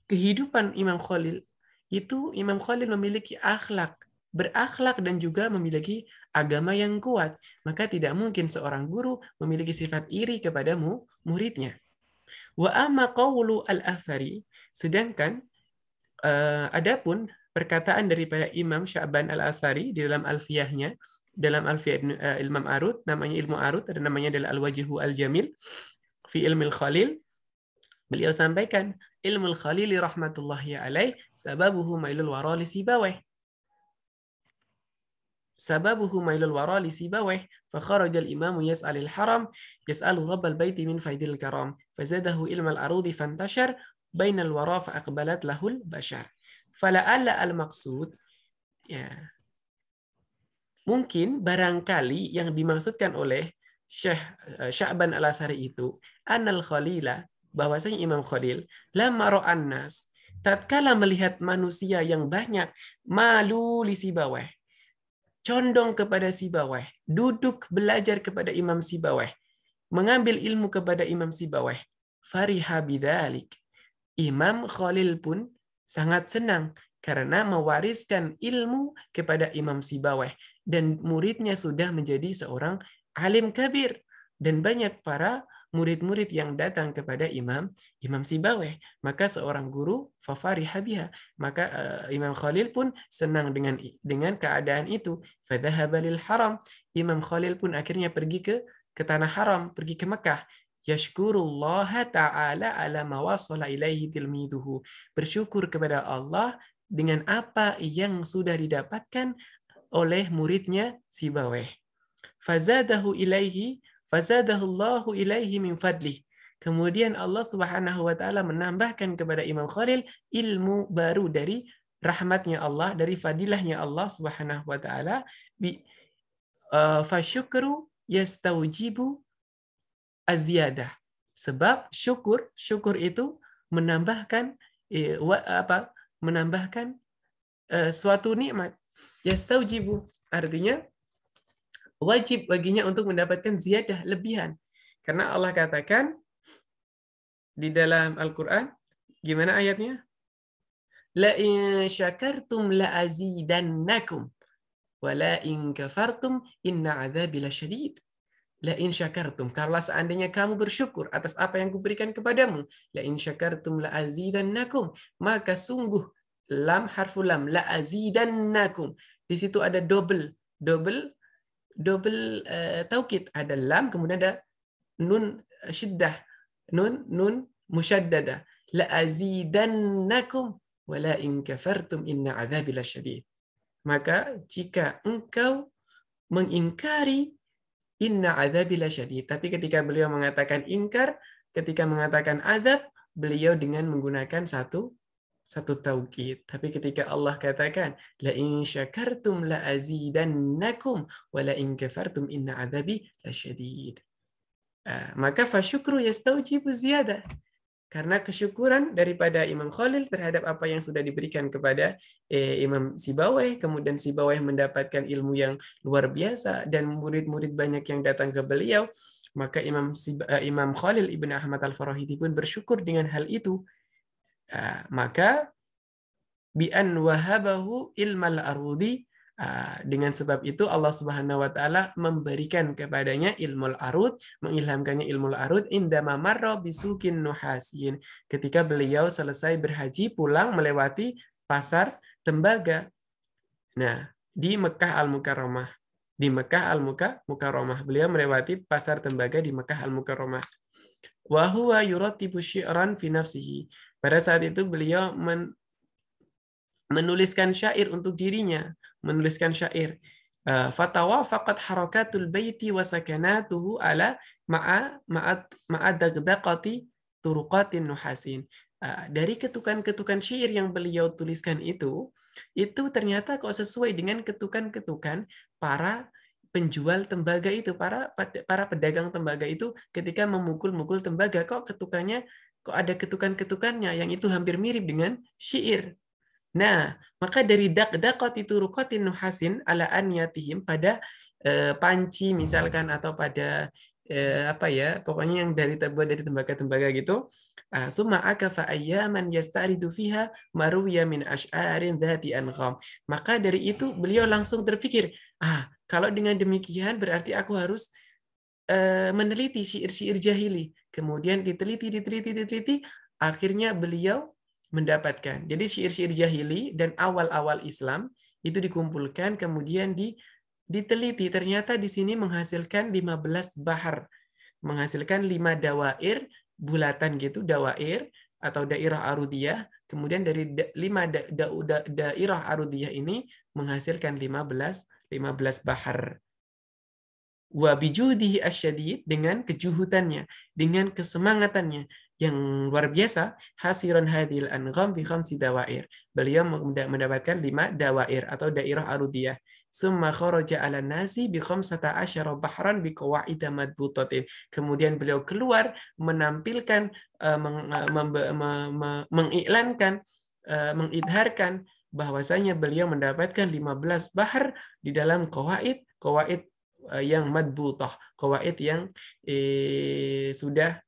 kehidupan Imam Khalil, itu Imam Khalil memiliki berakhlak dan juga memiliki agama yang kuat. Maka tidak mungkin seorang guru memiliki sifat iri kepada muridnya. Wa amma qawlu al-Athari, sedangkan adapun perkataan daripada Imam Sya'ban al-Athari di dalam alfiyahnya, dalam alfiyah Imam Arud, namanya ilmu Arud, ada namanya adalah Al-Wajhu Al-Jamil fi ilmil Khalil. Beliau sampaikan, ilmu Khalili rahmatullahi alaih sababuhu mailul wara li Sibawayh. Sababuhu mailul wara li Sibawayh, fa kharaja al-imam yas'alil haram, yas'alu rabbal baiti min faidil karam, fazadahu ilmal arudi fantashar, bainal wara fa aqbalat lahul bashar. Fala'alla al-maqsud, ya, mungkin barangkali yang dimaksudkan oleh Syekh Sya'ban Al-Atsari itu anal khalila, bahwasanya Imam Khalil lamma ra'an nas, tatkala melihat manusia yang banyak malu li Sibawayh, condong kepada Sibawayh, duduk belajar kepada Imam Sibawayh, mengambil ilmu kepada Imam Sibawayh, fariha bidzalik, Imam Khalil pun sangat senang karena mewariskan ilmu kepada Imam Sibawayh dan muridnya sudah menjadi seorang alim kabir dan banyak para murid-murid yang datang kepada Imam Sibawayh. Maka seorang guru fafariha biha, maka Imam Khalil pun senang dengan keadaan itu. Fadhahaba lil haram, Imam Khalil pun akhirnya pergi ke tanah haram, pergi ke Mekah. Yashkurullaha ta'ala ala ma wasala ilaihi tilmiduhu. Bersyukur kepada Allah dengan apa yang sudah didapatkan oleh muridnya Sibawayh. Fazadahu Allahu ilaihi min fadlih. Kemudian Allah Subhanahu wa taala menambahkan kepada Imam Khalil ilmu baru dari rahmatnya Allah, dari fadilahnya Allah Subhanahu wa taala. Fasyukru yastaujibu aziyadah. Sebab syukur itu menambahkan suatu nikmat. Yastaujibu artinya wajib baginya untuk mendapatkan ziyadah, lebihan. Karena Allah katakan di dalam Al-Qur'an, gimana ayatnya? La in syakartum la azidannakum wa la in kafartum inna adzabi lasyadid. La in syakartum, kalau seandainya kamu bersyukur atas apa yang kuberikan kepadamu, la in syakartum la azidannakum, maka sungguh lam harfu lam, la azidannakum. Di situ ada double taukid, ada lam kemudian ada nun syiddah, nun musyaddada. La azidannakum wa la in kafartum inna adzabi lasyadid. Maka jika engkau mengingkari inna adzabi lasyadid, tapi ketika beliau mengatakan ingkar, ketika mengatakan azab, beliau dengan menggunakan satu taukid. Tapi ketika Allah katakan la in syakartum la azidannakum wa la in kafartum inna adzabi lasyadid, maka fasyukru yastaujibu ziyadah. Karena kesyukuran daripada Imam Khalil terhadap apa yang sudah diberikan kepada Imam Sibawayh, kemudian Sibawayh mendapatkan ilmu yang luar biasa dan murid-murid banyak yang datang ke beliau, maka Imam Khalil Ibn Ahmad Al-Farahidi pun bersyukur dengan hal itu. Maka bi an wahabahu ilmal arudi, dengan sebab itu Allah Subhanahu wa taala memberikan kepadanya ilmul arud, mengilhamkannya ilmul arud indama marra bisukin nuhasin, ketika beliau selesai berhaji pulang melewati pasar tembaga. Nah, di Mekah Al-Mukarramah. Beliau melewati pasar tembaga di Mekah Al-Mukarramah. Wa huwa yurattibu syi'ran fi nafsihi. Pada saat itu beliau menuliskan syair untuk dirinya, menuliskan syair. Fatawa faqat harakatul baiti wa sakanatuhu ala ma'a dagdaqati turuqatin nuhasin. Dari ketukan-ketukan syair yang beliau tuliskan itu ternyata kok sesuai dengan ketukan-ketukan para penjual tembaga itu, para pedagang tembaga itu ketika memukul-mukul tembaga, kok ada ketukan-ketukannya yang itu hampir mirip dengan syair. Nah, maka dari daqdaqati turuqatin nuhasin ala aniyatihim, pada panci misalkan, atau pada pokoknya yang terbuat dari tembaga-tembaga gitu. Summa akafa ayyaman yastaridu fiha maruwiya min asy'arin dzati angham. Maka dari itu beliau langsung terpikir, kalau dengan demikian berarti aku harus meneliti syair-syair jahili. Kemudian diteliti, akhirnya beliau mendapatkan. Jadi syair-syair jahili dan awal-awal Islam itu dikumpulkan, kemudian diteliti. Ternyata di sini menghasilkan 15 bahar, menghasilkan 5 dawair bulatan gitu, dawair atau dairah arudiyah. Kemudian dari 5 dairah arudiyah ini menghasilkan 15 bahar. Wa bijudihi asyadid, dengan kejuhutannya, dengan kesemangatannya, yang luar biasa, hasiran hadil angham fi khamsi dawair. Beliau mendapatkan 5 dawair atau dairah arudiyah. Summa kharaja 'ala nasi bi khamsata asyara bahran bi qawaid madbutatin. Kemudian beliau keluar menampilkan mengiklankan mengidharkan bahwasanya beliau mendapatkan 15 bahar di dalam qawaid yang madbutah, qawaid yang sudah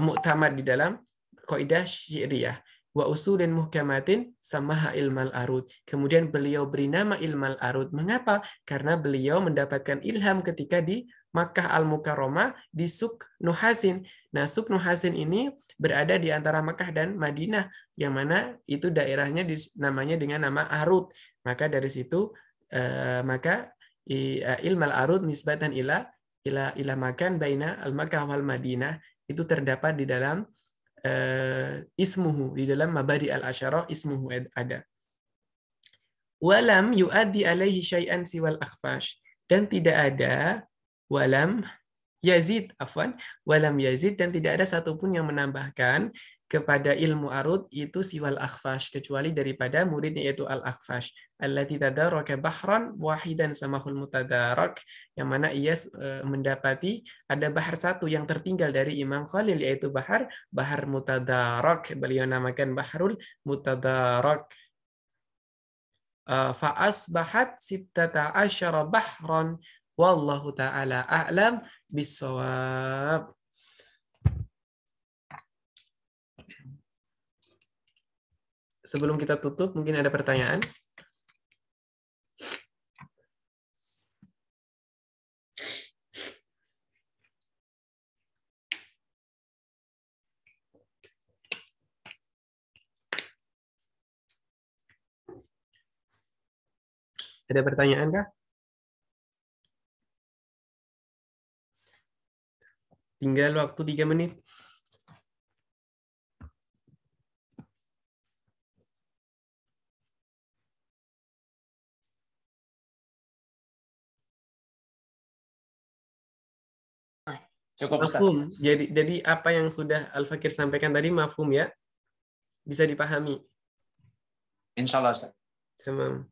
muktamad di dalam kaidah syi'riyah. Wa usulin muhkamatin samaha ilmal arud. Kemudian beliau beri nama ilmal arud. Mengapa? Karena beliau mendapatkan ilham ketika di Makkah Al-Mukarramah di Suk Nuhasin. Nah, Suk Nuhasin ini berada di antara Makkah dan Madinah, yang mana itu daerahnya namanya dengan nama Arud. Maka dari situ maka ilmal arud nisbatan ila makan baina al-Makkah wal Madinah itu terdapat di dalam ismuhu, di dalam mabadi al-asyarah ismuhu ada. Walam yuaddi alaihi syai'an siwal akhfash, dan tidak ada walam yazid dan tidak ada satupun yang menambahkan kepada ilmu arud itu siwal akhfash, kecuali daripada muridnya yaitu al-akhfash allati tadaraka bahran wahidan samahul mutadarak, yang mana ia mendapati ada bahar satu yang tertinggal dari Imam Khalil, yaitu bahar mutadarak. Beliau namakan baharul mutadarak. Fa asbahat sittata asyara bahran wallahu ta'ala a'lam bis-shawab. Sebelum kita tutup, mungkin ada pertanyaan? Ada pertanyaan kah? Tinggal waktu 3 menit. Cukup, Ustaz. Mafhum. Jadi apa yang sudah Al-Fakir sampaikan tadi mafhum ya? Bisa dipahami? Insya Allah, Ustaz. Tamam.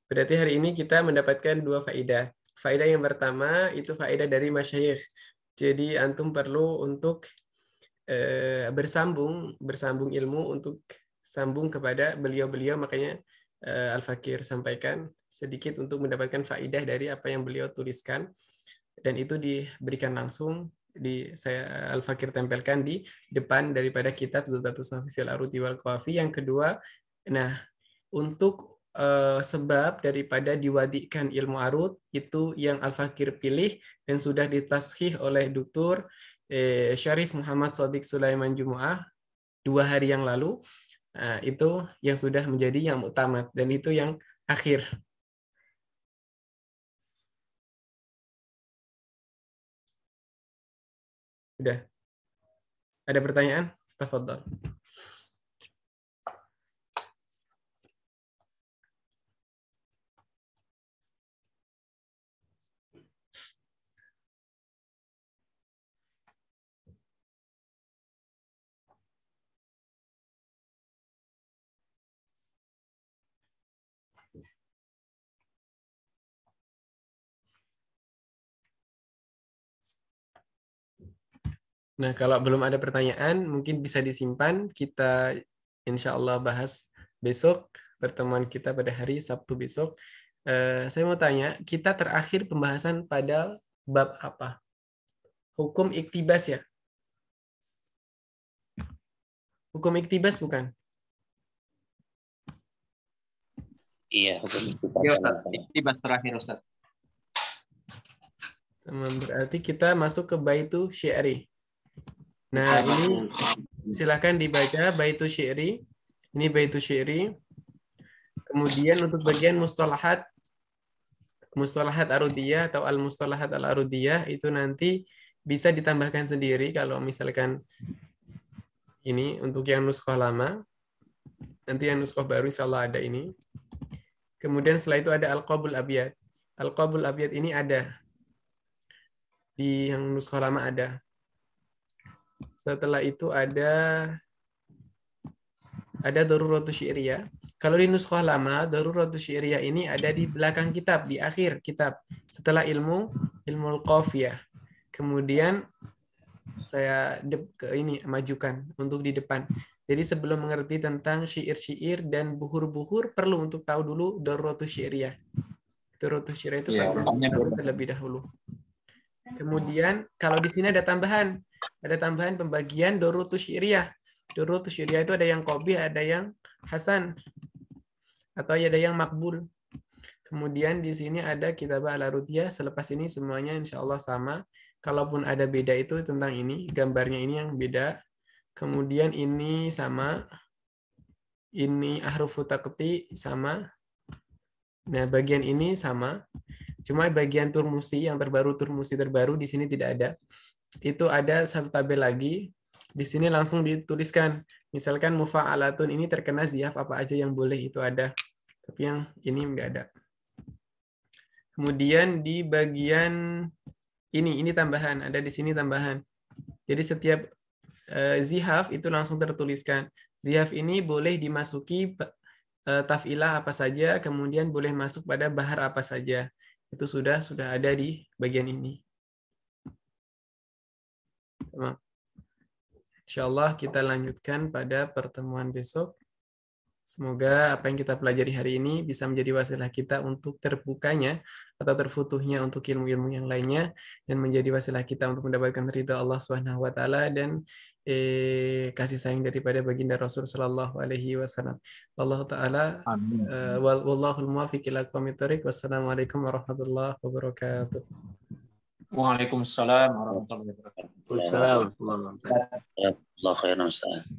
Berarti hari ini kita mendapatkan 2 faedah. Faedah yang pertama itu faedah dari masyayikh. Jadi antum perlu untuk bersambung ilmu, untuk sambung kepada beliau-beliau. Makanya Al-Fakir sampaikan sedikit untuk mendapatkan faedah dari apa yang beliau tuliskan, dan itu diberikan langsung saya Al-Fakir tempelkan di depan daripada kitab Zuhdatus Sufi fil Arudi wal Qawafi. Yang kedua, nah untuk sebab daripada diwadikan ilmu arud itu yang Al-Fakir pilih dan sudah ditashih oleh Dr. Syarif Muhammad Shadiq Sulaiman Jumu'ah 2 hari yang lalu. Itu yang sudah menjadi yang muktamad, dan itu yang akhir. Udah. Ada pertanyaan? Tafadhal. Nah, kalau belum ada pertanyaan, mungkin bisa disimpan. Kita insya Allah bahas besok, pertemuan kita pada hari Sabtu besok. Saya mau tanya, kita terakhir pembahasan pada bab apa? Hukum iktibas ya? Hukum iktibas bukan? Iya, hukum Iktibas terakhir, Ustaz. Berarti kita masuk ke baitu syi'ri. Nah, ini silakan dibaca baitu syi'ri. Ini baitu syi'ri. Kemudian untuk bagian mustalahat arudiyah atau al-mustalahat al-arudiyah itu nanti bisa ditambahkan sendiri kalau misalkan ini untuk yang nuskah lama. Nanti yang nuskah baru insya Allah ada ini. Kemudian setelah itu ada al-qabul abiyad. Al-qabul abiyad ini ada Di yang nuskah lama ada. Setelah itu ada Daruratus Syi'riyah. Kalau di nuskah lama, Daruratus Syi'riyah ini ada di belakang kitab, di akhir kitab. Setelah ilmu qafiyah. Kemudian saya majukan untuk di depan. Jadi sebelum mengerti tentang syair-syair dan buhur-buhur, perlu untuk tahu dulu Daruratus Syi'riyah. Daruratus Syi'riyah itu perlu tahu terlebih dahulu. Kemudian kalau di sini ada tambahan pembagian Daruratus Syi'riyah. Daruratus Syi'riyah itu ada yang qabih, ada yang hasan, atau ada yang makbul. Kemudian di sini ada Kitabah Al-Arudiyah. Selepas ini semuanya insya Allah sama. Kalaupun ada beda itu tentang ini, gambarnya ini yang beda. Kemudian ini sama. Ini Ahrufu Taqti sama. Nah, bagian ini sama. Cuma bagian Turmusi yang Turmusi terbaru di sini tidak ada. Itu ada satu tabel lagi. Di sini langsung dituliskan. Misalkan mufa'alatun ini terkena ziyaf apa aja yang boleh itu ada. Tapi yang ini enggak ada. Kemudian di bagian ini tambahan, ada di sini tambahan. Jadi setiap zihaf itu langsung tertuliskan. Zihaf ini boleh dimasuki taf'ilah apa saja, kemudian boleh masuk pada bahar apa saja. Itu sudah ada di bagian ini. Insyaallah kita lanjutkan pada pertemuan besok. Semoga apa yang kita pelajari hari ini bisa menjadi wasilah kita untuk terbukanya atau terfutuhnya untuk ilmu-ilmu yang lainnya, dan menjadi wasilah kita untuk mendapatkan ridha Allah Subhanahu wa taala dan kasih sayang daripada baginda Rasul sallallahu alaihi wasallam. Allah taala wallahul muwaffiq ila aqwamit thoriq. Wassalamualaikum warahmatullahi wabarakatuh. Waalaikumsalam warahmatullahi wabarakatuh. Waalaikumsalam warahmatullahi wabarakatuh.